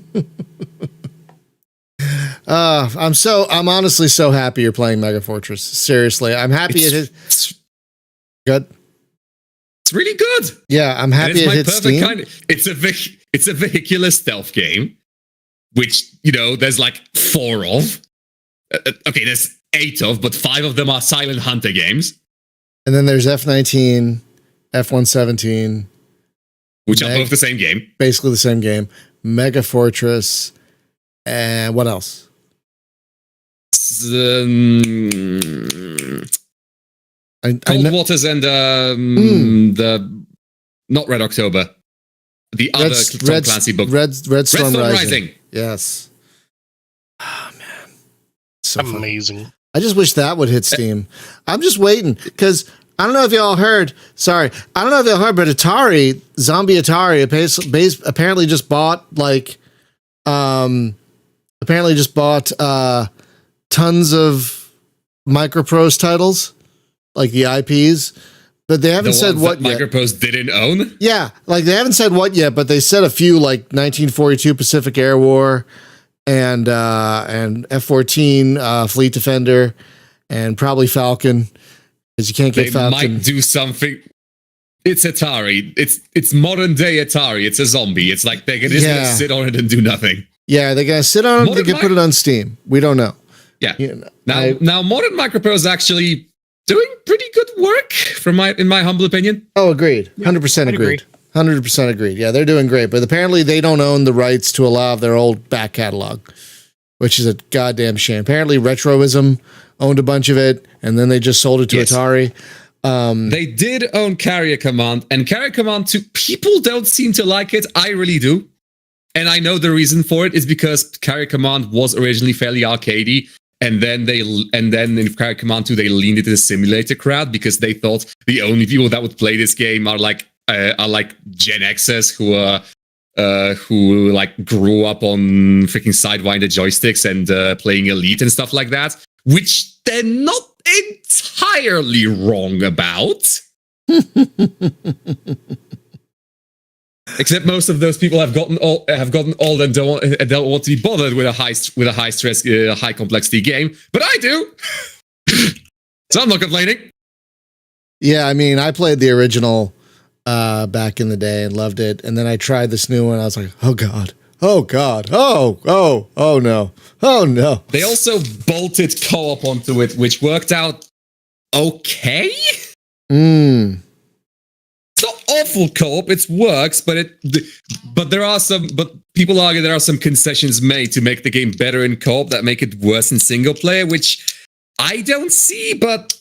I'm honestly so happy you're playing Mega Fortress. Seriously, I'm happy it is good. It's really good. Yeah, I'm happy it hit Steam. It's a vehicular stealth game, which there's 4 of. Okay, there's 8 of, but 5 of them are Silent Hunter games. And then there's F-19, F-117, which are both the same game. Basically the same game. Mega Fortress, and what else? Cold Waters and the not Red October, the other Tom Clancy book, Red Storm Rising. Rising. Yes. Oh man, so amazing. Fun. I just wish that would hit Steam. I'm just waiting because I don't know if y'all heard. Sorry, I don't know if y'all heard, but Zombie Atari apparently just bought apparently just bought tons of Microprose titles, like the IPs, but they haven't said what yet. Microprose didn't own? Yeah, like they haven't said what yet, but they said a few, like 1942 Pacific Air War and F-14 Fleet Defender and probably Falcon, because you can't get They Falcon. might do something. It's Atari. It's modern day Atari. It's a zombie. It's like they're just gonna sit on it and do nothing. Yeah, they're gonna sit on it. They can put it on Steam. We don't know. Yeah. You know, Now, modern Microprose is actually doing pretty good work, in my humble opinion. Oh, agreed. 100% agreed. 100% agreed. Yeah, they're doing great, but apparently they don't own the rights to a lot of their old back catalog, which is a goddamn shame. Apparently, Retroism owned a bunch of it, and then they just sold it to Atari. They did own Carrier Command, and Carrier Command 2, people don't seem to like it. I really do. And I know the reason for it is because Carrier Command was originally fairly arcadey, and then in Carrier Command 2 they leaned into the simulator crowd because they thought the only people that would play this game are like Gen Xers who like grew up on freaking Sidewinder joysticks and playing Elite and stuff like that, which they're not entirely wrong about. Except most of those people have gotten old and don't want to be bothered with a high stress, high complexity game. But I do, so I'm not complaining. Yeah, I mean, I played the original back in the day and loved it, and then I tried this new one. I was like, oh god, oh no. They also bolted co-op onto it, which worked out okay. It's not awful co-op. It works, but people argue there are some concessions made to make the game better in co-op that make it worse in single player, which I don't see, but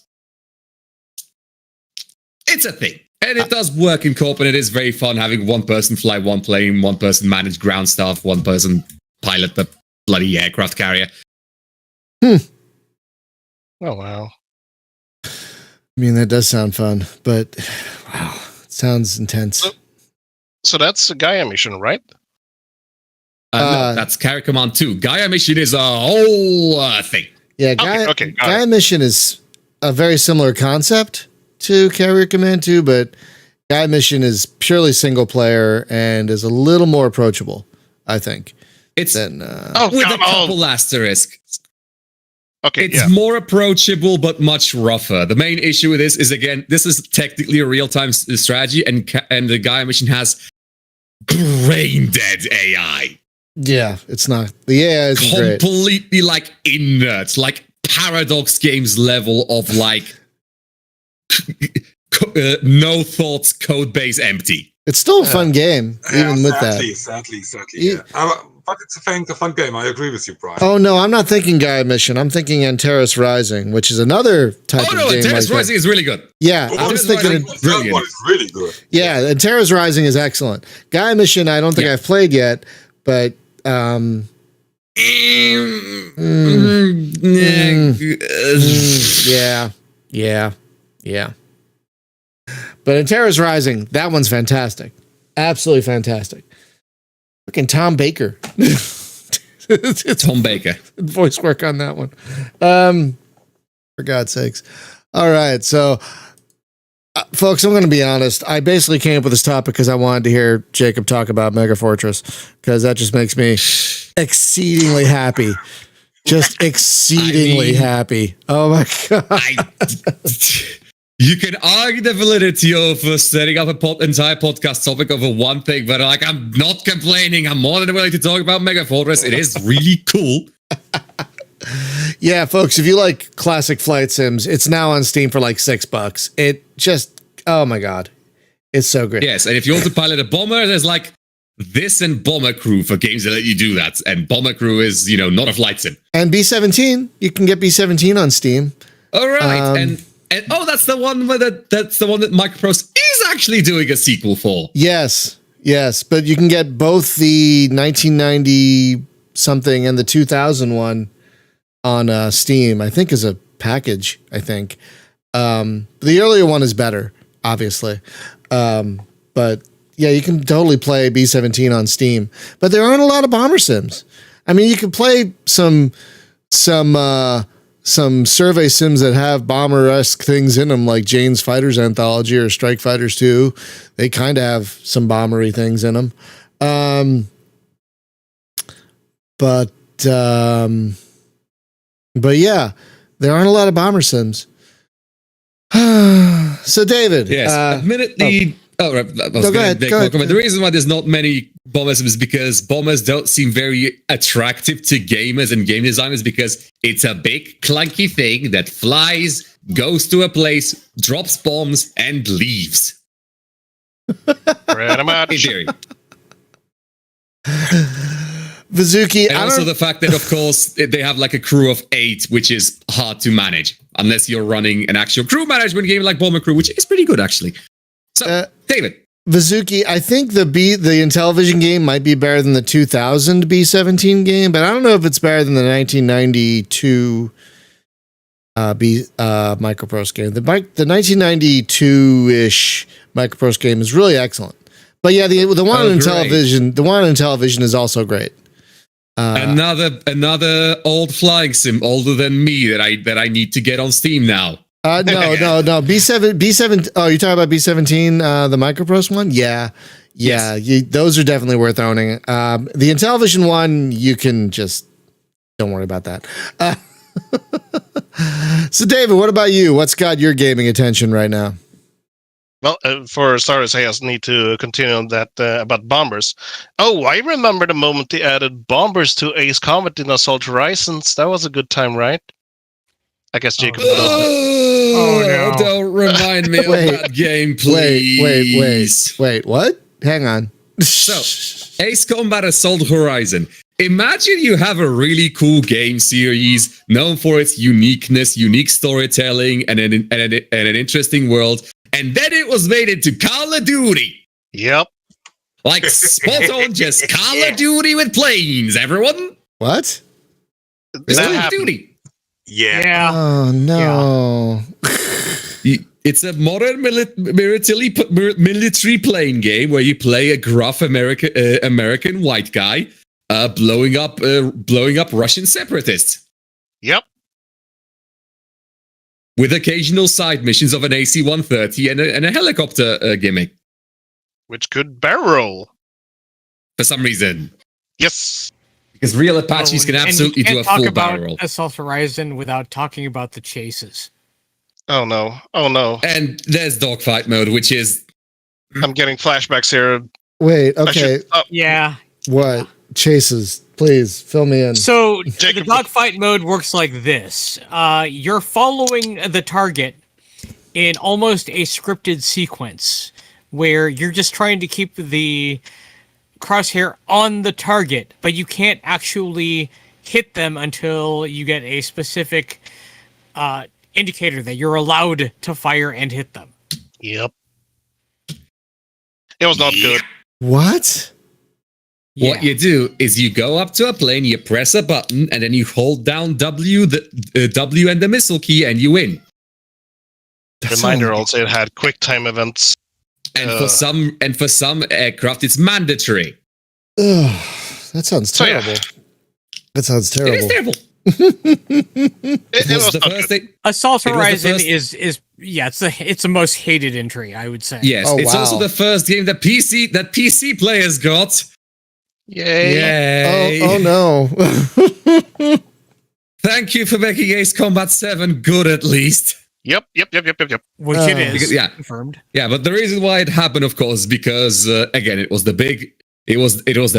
it's a thing. And it does work in co-op, and it is very fun having one person fly one plane, one person manage ground stuff, one person pilot the bloody aircraft carrier. Oh, wow. I mean, that does sound fun, but wow. Sounds intense. So that's a Gaia mission, right? No, that's Carrier Command 2. Gaia mission is a whole thing. Yeah, Gaia mission is a very similar concept to Carrier Command 2, but Gaia mission is purely single player and is a little more approachable, I think. It's with a couple asterisks. Okay, it's more approachable, but much rougher. The main issue with this is, again, this is technically a real-time strategy, and the Gaia mission has brain-dead AI. Yeah, it's not. The AI is completely like inert, like Paradox Games level of like no thoughts, code base empty. It's still a fun game, even with that. Sadly, yeah. But it's a fun game. I agree with you, Brian. Oh no, I'm not thinking Gaia Mission. I'm thinking Antares Rising, which is another type of game. Oh no, Antares Rising is really good. Yeah, I was thinking brilliant. One is really good. Yeah, Antares Rising is excellent. Gaia Mission, I don't think I've played yet, but yeah. But Antares Rising, that one's fantastic. Absolutely fantastic. Freaking Tom Baker. It's Tom Baker. Voice work on that one. For God's sakes. All right. So, folks, I'm going to be honest. I basically came up with this topic because I wanted to hear Jacob talk about Mega Fortress, because that just makes me exceedingly happy. Just exceedingly happy. Oh my God. You can argue the validity of setting up an entire podcast topic over one thing, but like, I'm not complaining. I'm more than willing to talk about Mega Fortress. It is really cool. Yeah, folks, if you like classic flight sims, it's now on Steam for like $6. It just, oh my God. It's so great. Yes, and if you want to pilot a bomber, there's like this and Bomber Crew for games that let you do that. And Bomber Crew is, not a flight sim. And B-17, you can get B-17 on Steam. All right, and that's the one that Microprose is actually doing a sequel for. Yes, but you can get both the 1990 something and the 2000 one on Steam. I think as a package. I think the earlier one is better, obviously, but yeah, you can totally play B-17 on Steam. But there aren't a lot of bomber sims. I mean, you can play some survey sims that have bomber-esque things in them, like Jane's Fighters Anthology or Strike Fighters 2. They kind of have some bombery things in them. But yeah, there aren't a lot of bomber sims. So David, yes, admittedly. Go ahead. The reason why there's not many bomber sims is because bombers don't seem very attractive to gamers and game designers because it's a big clunky thing that flies, goes to a place, drops bombs, and leaves. Pretty much. In theory. Vizuki, And also the fact that, of course, they have like a crew of 8, which is hard to manage unless you're running an actual crew management game like Bomber Crew, which is pretty good actually. So, David. Vizuki, I think the Intellivision game might be better than the 2000 B17 game, but I don't know if it's better than the 1992 Microprose game. The 1992-ish Microprose game is really excellent. But yeah, the one on Intellivision is also great. Another old flying sim, older than me, that I need to get on Steam now. No. B7. Oh, you're talking about B17, the Microprose one? Yeah. Yes. Those are definitely worth owning. The Intellivision one, you can just don't worry about that. So, David, what about you? What's got your gaming attention right now? Well, for starters, I just need to continue on that about bombers. Oh, I remember the moment they added bombers to Ace Combat in Assault Horizons. That was a good time, right? I guess Jacob knows that. Oh, no. Don't remind me of that game, please. Wait, what? Hang on. So, Ace Combat Assault Horizon. Imagine you have a really cool game series known for its uniqueness, unique storytelling, and an interesting world, and then it was made into Call of Duty. Yep. Like spot on, just Call of Duty with planes, everyone. What? It's Call of Duty. Yeah. Oh no. It's a modern military plane game where you play a gruff American white guy blowing up Russian separatists. Yep. With occasional side missions of an AC-130 and a helicopter gimmick. Which could barrel roll. For some reason. Yes. Because real Apaches can absolutely do a full barrel roll. Assault Horizon without talking about the chases. Oh no. And there's dogfight mode, which is... I'm getting flashbacks here. Wait, okay. Yeah. What? Chases. Please, fill me in. So, the dogfight mode works like this. You're following the target in almost a scripted sequence where you're just trying to keep the crosshair on the target, but you can't actually hit them until you get a specific indicator that you're allowed to fire and hit them. Yep. It was not good. What? Yeah. What you do is you go up to a plane, you press a button, and then you hold down W and the missile key, and you win. Reminder also, it had quick time events. And for some aircraft, it's mandatory. Ugh, that sounds terrible. That sounds terrible. It is terrible. It was the first thing. Assault Horizon is it's the most hated entry, I would say. Yes, it's also the first game that PC players got. Yay! Oh no! Thank you for making Ace Combat 7 good, at least. Yep. Which it is. Because, confirmed. Yeah, but the reason why it happened, of course, because again, it was the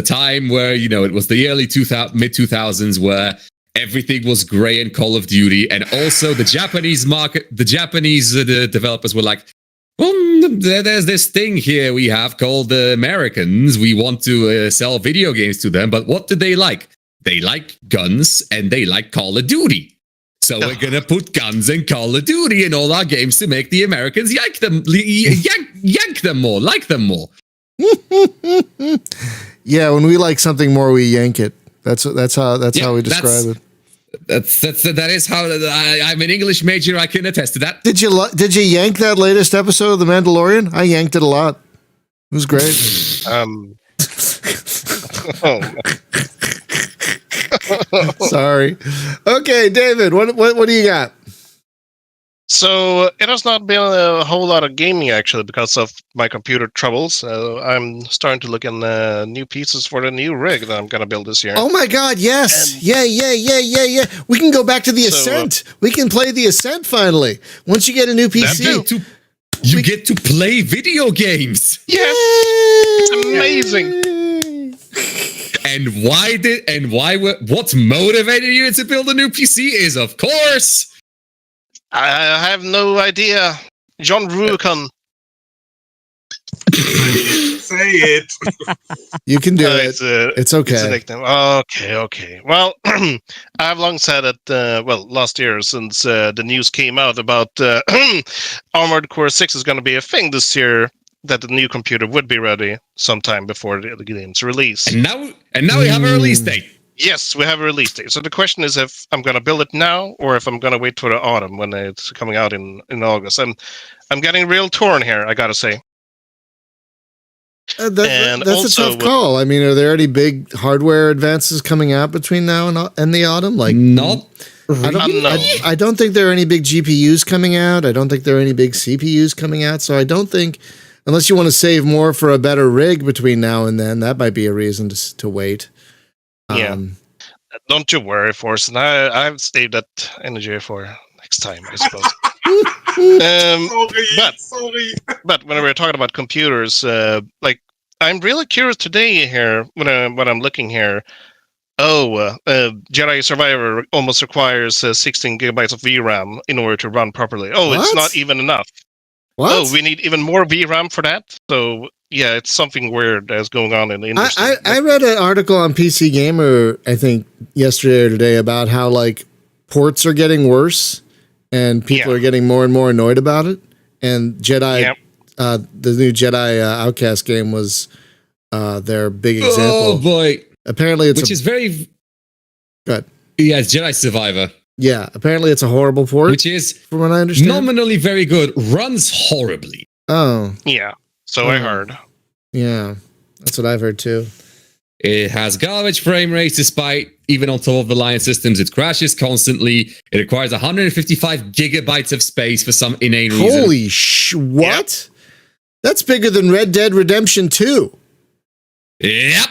time where it was the early mid 2000s where everything was grey in Call of Duty, and also the Japanese market, the developers were like, well, there's this thing here we have called the Americans. We want to sell video games to them, but what do they like? They like guns and they like Call of Duty. So we're gonna put guns and Call of Duty in all our games to make the Americans yank them more, like them more. Yeah, when we like something more, we yank it. That's how we describe it. That is how I'm an English major. I can attest to that. Did you yank that latest episode of The Mandalorian? I yanked it a lot. It was great. Sorry. Okay, David, what do you got? So it has not been a whole lot of gaming actually because of my computer troubles. I'm starting to look in new pieces for the new rig that I'm gonna build this year. Oh my God! Yes, yeah. We can go back to the Ascent. We can play the Ascent finally. Once you get a new PC, you get to play video games. Yes, it's amazing. What motivated you to build a new PC is, of course, I have no idea. John Rubicon. Say it. You can do it. It's okay. It's a nickname. Okay. Well, I've long said that, last year since the news came out about Armored Core 6 is going to be a thing this year, that the new computer would be ready sometime before the game's release. And now we have a release date. Yes, we have a release date. So the question is if I'm going to build it now or if I'm going to wait for the autumn when it's coming out in August. I'm getting real torn here, I got to say. That's also a tough call. I mean, are there any big hardware advances coming out between now and the autumn? Like, not. I don't think there are any big GPUs coming out. I don't think there are any big CPUs coming out. So I don't think, unless you want to save more for a better rig between now and then, that might be a reason to wait. Yeah. Don't you worry, Forrest. I've saved that energy for next time, I suppose. Sorry. But when we were talking about computers, I'm really curious today here when I'm looking here. Jedi Survivor almost requires 16 gigabytes of VRAM in order to run properly. It's not even enough. What? We need even more VRAM for that. So yeah, it's something weird that's going on in the industry. I read an article on PC Gamer, I think yesterday or today, about how like ports are getting worse and people are getting more and more annoyed about it. And Jedi, the new Jedi Outcast game was their big example. Oh boy! Apparently, is very good. Yeah, it's Jedi Survivor. Yeah, apparently it's a horrible port, which is, from what I understand, nominally very good, runs horribly. Oh, yeah. So I heard. Yeah, that's what I've heard too. It has garbage frame rates despite even on top of the line systems. It crashes constantly. It requires 155 gigabytes of space for some inane reason. Holy what? Yep. That's bigger than Red Dead Redemption 2. Yep.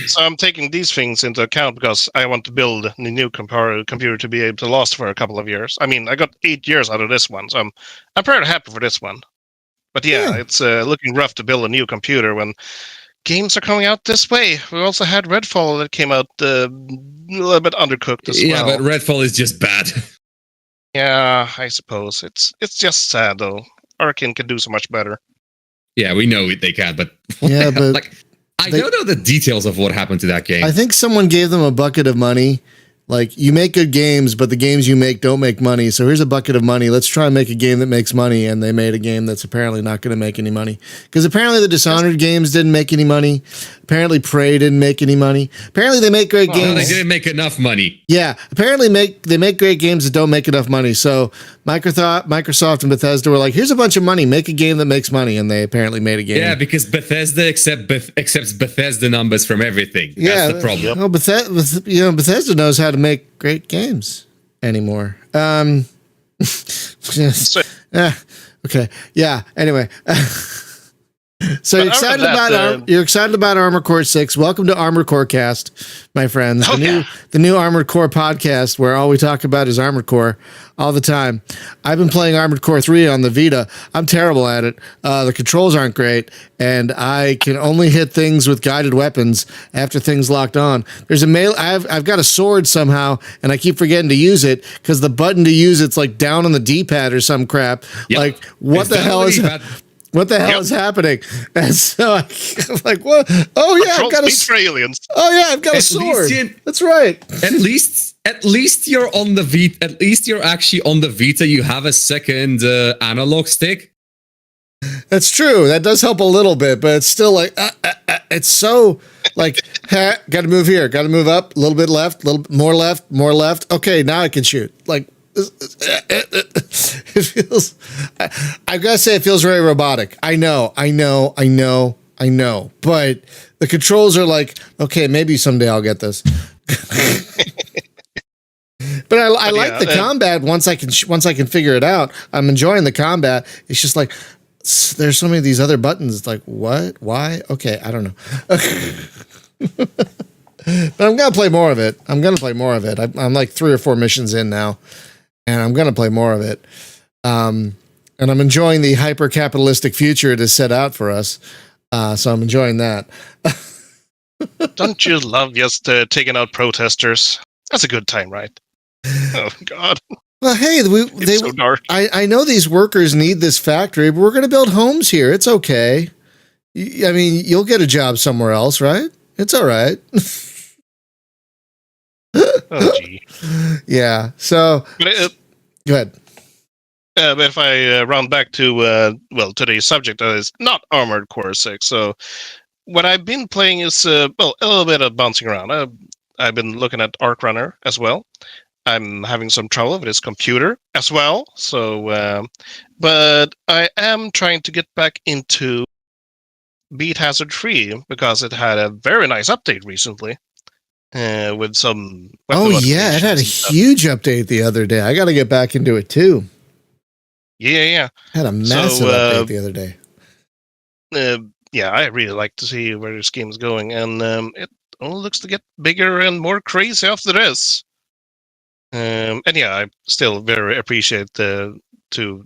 So I'm taking these things into account because I want to build a new computer to be able to last for a couple of years. I mean, I got 8 years out of this one, so I'm pretty happy for this one. But yeah. It's looking rough to build a new computer when games are coming out this way. We also had Redfall that came out a little bit undercooked as well. Yeah, but Redfall is just bad. Yeah, I suppose. It's just sad, though. Arkane can do so much better. Yeah, we know they can, but... Yeah, but... like, I don't know the details of what happened to that game. I think someone gave them a bucket of money. Like, you make good games, but the games you make don't make money. So here's a bucket of money. Let's try and make a game that makes money. And they made a game that's apparently not going to make any money. Because apparently the Dishonored games didn't make any money. Apparently Prey didn't make any money. Apparently they make great games. They didn't make enough money. Yeah. Apparently they make great games that don't make enough money. So Microsoft and Bethesda were like, here's a bunch of money. Make a game that makes money. And they apparently made a game. Yeah, because Bethesda accepts Bethesda numbers from everything. That's the problem. Well, Bethesda knows how to make great games anymore. Okay. Yeah. Anyway. So you're excited about Armored Core 6. Welcome to Armored Core Cast, my friends. The new Armored Core podcast where all we talk about is Armored Core all the time. I've been playing Armored Core 3 on the Vita. I'm terrible at it. The controls aren't great, and I can only hit things with guided weapons after things locked on. There's I've got a sword somehow, and I keep forgetting to use it because the button to use it's like down on the D-pad or some crap. Yep. Like what the hell is that? What the hell is happening? And so I'm like, what? Oh yeah, I've got aliens. Oh yeah, I've got a sword. That's right. At least you're on the Vita. At least you're actually on the Vita. You have a second analog stick. That's true. That does help a little bit, but it's still like it's so like got to move here, got to move up, a little bit left, a little more left. Okay, now I can shoot. Like. It feels. I gotta say, it feels very robotic. I know. But the controls are like, okay, maybe someday I'll get this. But I like the combat once I can figure it out. I'm enjoying the combat. It's just like there's so many of these other buttons. It's like what? Why? Okay, I don't know. But I'm gonna play more of it. I'm like 3 or 4 missions in now, and I'm gonna play more of it. And I'm enjoying the hyper capitalistic future it is set out for us. So I'm enjoying that. Don't you love just taking out protesters? That's a good time, right? Oh God. Well, hey, It's so dark. I know these workers need this factory, but we're going to build homes here. It's okay. I mean, you'll get a job somewhere else, right? It's all right. Oh, gee. Yeah. So, go ahead. But if I round back to today's subject is not Armored Core 6. So what I've been playing is a little bit of bouncing around. I've been looking at Arc Runner as well. I'm having some trouble with his computer as well. So, but I am trying to get back into Beat Hazard 3 because it had a very nice update recently. With some it had a huge update the other day. I got to get back into it too. Yeah. Had a massive update the other day. I really like to see where this game is going, and it only looks to get bigger and more crazy after this. I still very appreciate to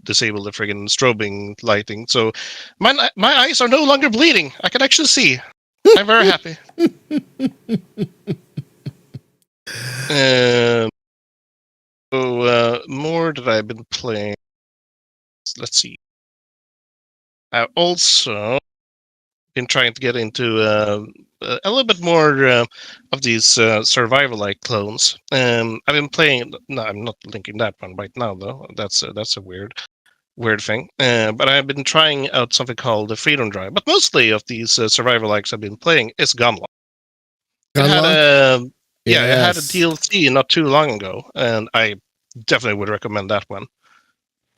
disable the friggin' strobing lighting, so my eyes are no longer bleeding. I can actually see. I'm very happy. More that I've been playing. Let's see. I've also been trying to get into a little bit more of these survival-like clones. I've been playing. No, I'm not linking that one right now, though. That's a weird thing. But I've been trying out something called the Freedom Drive. But mostly of these survival-likes I've been playing is Gunlock. It had a DLC not too long ago, and I definitely would recommend that one.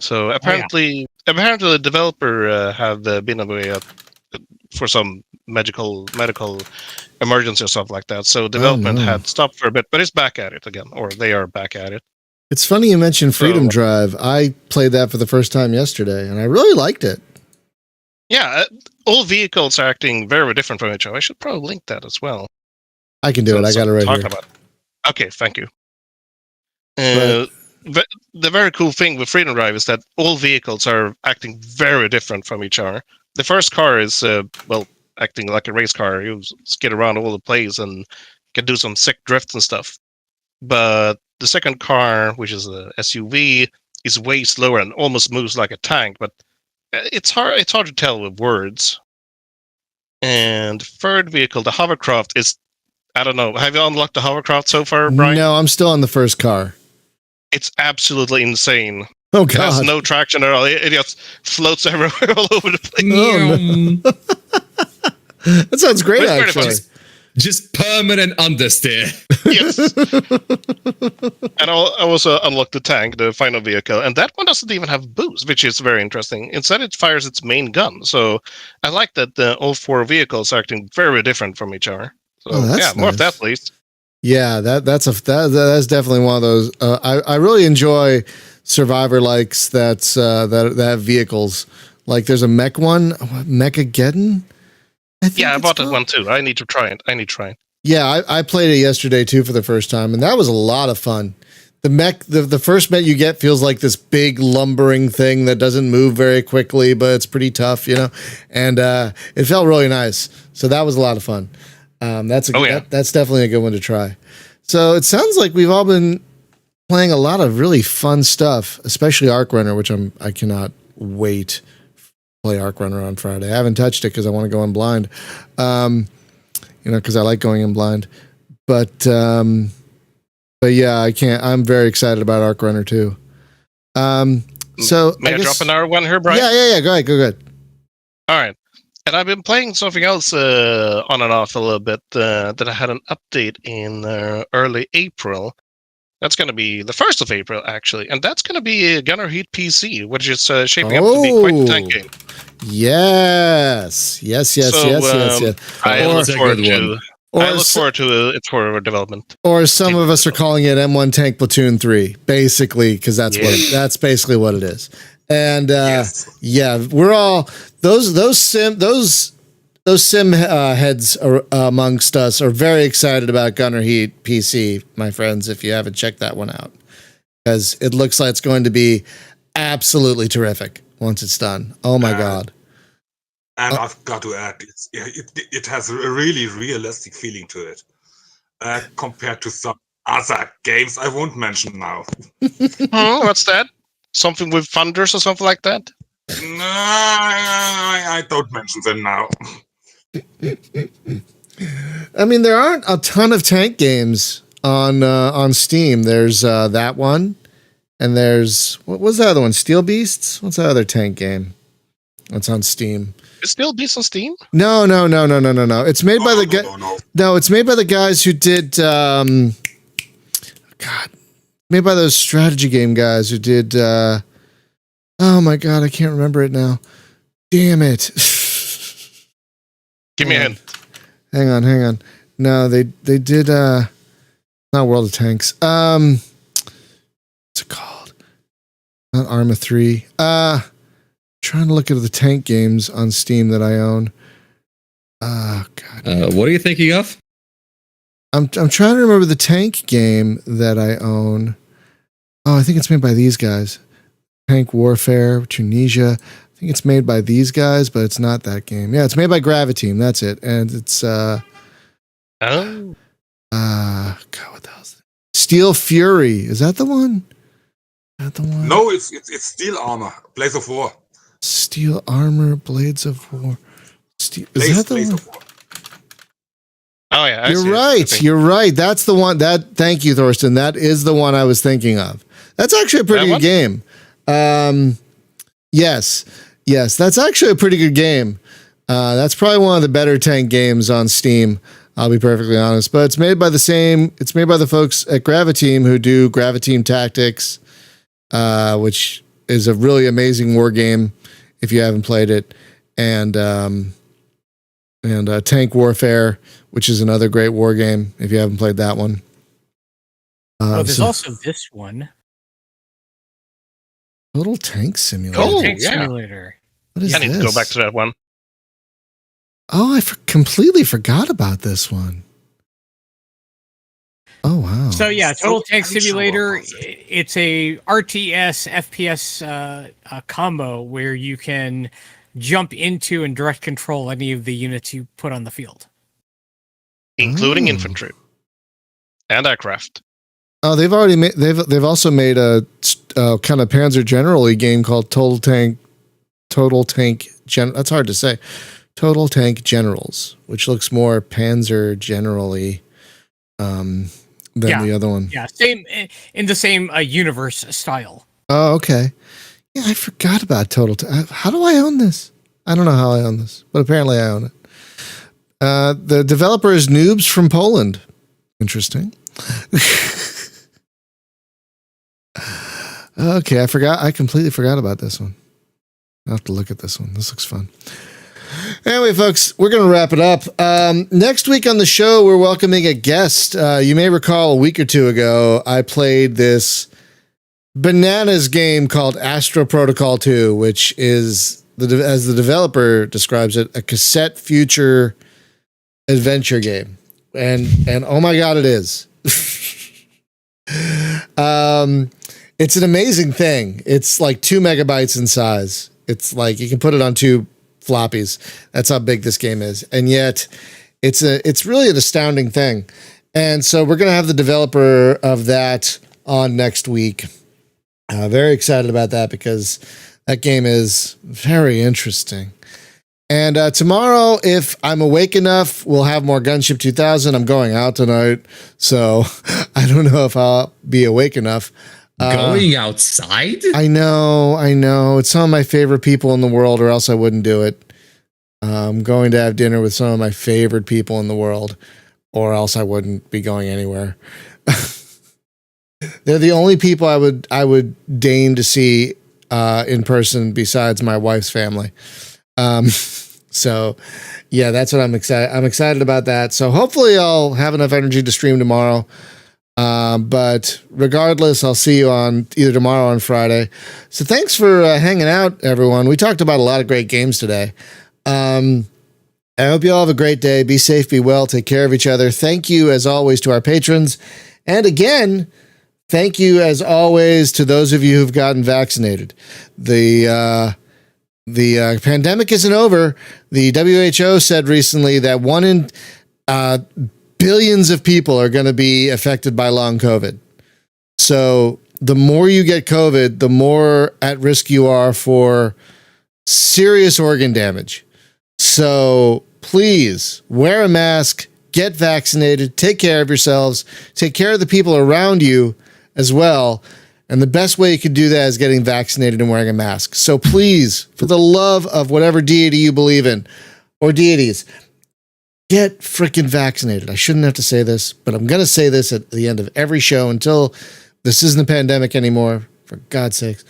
So apparently the developer have been away for some medical emergency or stuff like that. So development had stopped for a bit, but it's back at it again, or they are back at it. It's funny you mentioned Freedom Drive. I played that for the first time yesterday, and I really liked it. Yeah, all vehicles are acting very different from each other. I should probably link that as well. I can do it. I got it right here. About. Okay, thank you. The very cool thing with Freedom Drive is that all vehicles are acting very different from each other. The first car is, acting like a race car. You skid around all the place and can do some sick drifts and stuff. But the second car, which is a SUV, is way slower and almost moves like a tank. But it's hard to tell with words. And third vehicle, the hovercraft, is, I don't know. Have you unlocked the hovercraft so far, Brian? No, I'm still on the first car. It's absolutely insane. Oh, God. It has no traction at all. It just floats everywhere all over the place. No. That sounds great, actually. Just permanent understeer. Yes. And I also unlocked the tank, the final vehicle, and that one doesn't even have boost, which is very interesting. Instead, it fires its main gun. So I like that all 4 vehicles are acting very different from each other. So more nice. of that, please. Yeah, that's definitely one of those. I really enjoy Survivor likes that have vehicles. Like there's a mech one, Mechageddon. I bought that one too. I need to try it. Yeah, I played it yesterday too for the first time, and that was a lot of fun. The mech, the first mech you get feels like this big lumbering thing that doesn't move very quickly, but it's pretty tough, and it felt really nice. So that was a lot of fun. That's definitely a good one to try. So it sounds like we've all been playing a lot of really fun stuff, especially Arc Runner, which I cannot wait to play Arc Runner on Friday. I haven't touched it because I want to go in blind, because I like going in blind. But yeah, I can't. I'm very excited about Arc Runner too. So may I drop another one here, Brian? Yeah. Go ahead. All right. And I've been playing something else on and off a little bit that I had an update in early April. That's going to be the 1st of April, actually. And that's going to be Gunner Heat PC, which is shaping up to be quite a tank game. Yes. I look forward to I look forward to it for development. Or some of us are calling it M1 Tank Platoon 3, basically, because that's that's basically what it is. And yeah, we're all those sim heads amongst us are very excited about Gunner Heat PC, my friends. If you haven't checked that one out, because it looks like it's going to be absolutely terrific once it's done. Oh my god! And I've got to add, it has a really realistic feeling to it compared to some other games I won't mention now. What's that? Something with thunders or something like that? No, I don't mention them now. I mean, there aren't a ton of tank games on Steam. There's that one, and there's what was the other one? Steel Beasts. What's that other tank game? It's on Steam. Is Steel Beasts on Steam? No. It's made by the guy. No, it's made by the guys who did. Made by those strategy game guys who did. Oh my god, I can't remember it now. Damn it. Give me a hint. Hang on. No, they did not World of Tanks. What's it called? Not Arma 3. Trying to look at the tank games on Steam that I own. Oh god. What are you thinking of? I'm trying to remember the tank game that I own. Oh, I think it's made by these guys. Tank Warfare, Tunisia. I think it's made by these guys, but it's not that game. Yeah, it's made by Graviteam. That's it. And it's God, what the hell is it? Steel Fury. Is that the one? Is that the one? No, it's Steel Armor, Blaze of War. Steel Armor, Blades of War. Is that the one? Oh yeah, You're right. That's the one. Thank you, Thorsten. That is the one I was thinking of. That's actually a pretty good game. Yes, that's actually a pretty good game. That's probably one of the better tank games on Steam. I'll be perfectly honest, but it's made by the folks at Graviteam who do Graviteam Tactics, which is a really amazing war game if you haven't played it, and Tank Warfare, which is another great war game if you haven't played that one. There's also this one. Total Tank Simulator. Total Tank Simulator. What is I need this? to go back to that one. Oh, I completely forgot about this one. Oh, wow. So yeah, Total Tank Simulator, it's a RTS FPS combo where you can jump into and direct control any of the units you put on the field. Including infantry. And aircraft. Oh, they've also made a kind of Panzer General-y game called Total Tank that's hard to say. Total Tank Generals, which looks more Panzer General-y than the other one. Yeah, same in the same universe style. Oh, okay. Yeah, I forgot about how do I own this? I don't know how I own this, but apparently I own it. The developer is Noobs from Poland. Interesting. Okay, I completely forgot about this one. I'll have to look at this one. This looks fun. Anyway, folks, we're going to wrap it up. Next week on the show, we're welcoming a guest. You may recall a week or two ago, I played this bananas game called Astro Protocol 2, which is, as the developer describes it, a cassette future adventure game. And oh my God, it is. It's an amazing thing. It's like 2 megabytes in size. It's like you can put it on 2 floppies. That's how big this game is. And yet it's really an astounding thing. And so we're going to have the developer of that on next week. Very excited about that because that game is very interesting. And tomorrow, if I'm awake enough, we'll have more Gunship 2000. I'm going out tonight, so I don't know if I'll be awake enough. Going outside? I know. It's some of my favorite people in the world, or else I wouldn't do it. I'm going to have dinner with some of my favorite people in the world, or else I wouldn't be going anywhere. They're the only people I would deign to see in person besides my wife's family. So, yeah, that's what I'm excited. I'm excited about that. So hopefully I'll have enough energy to stream tomorrow. But regardless, I'll see you on either tomorrow or on Friday. So thanks for hanging out, everyone. We talked about a lot of great games today. I hope you all have a great day. Be safe, be well, take care of each other. Thank you, as always, to our patrons. And again, thank you, as always, to those of you who've gotten vaccinated. The pandemic isn't over. The WHO said recently that 1 in billions of people are going to be affected by long COVID. So the more you get COVID, the more at risk you are for serious organ damage. So please wear a mask, get vaccinated, take care of yourselves, take care of the people around you as well. And the best way you can do that is getting vaccinated and wearing a mask. So please, for the love of whatever deity you believe in, or deities, get freaking vaccinated. I shouldn't have to say this, but I'm going to say this at the end of every show until this isn't a pandemic anymore, for God's sakes.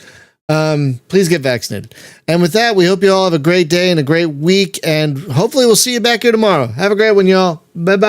Please get vaccinated. And with that, we hope you all have a great day and a great week, and hopefully we'll see you back here tomorrow. Have a great one, y'all. Bye-bye.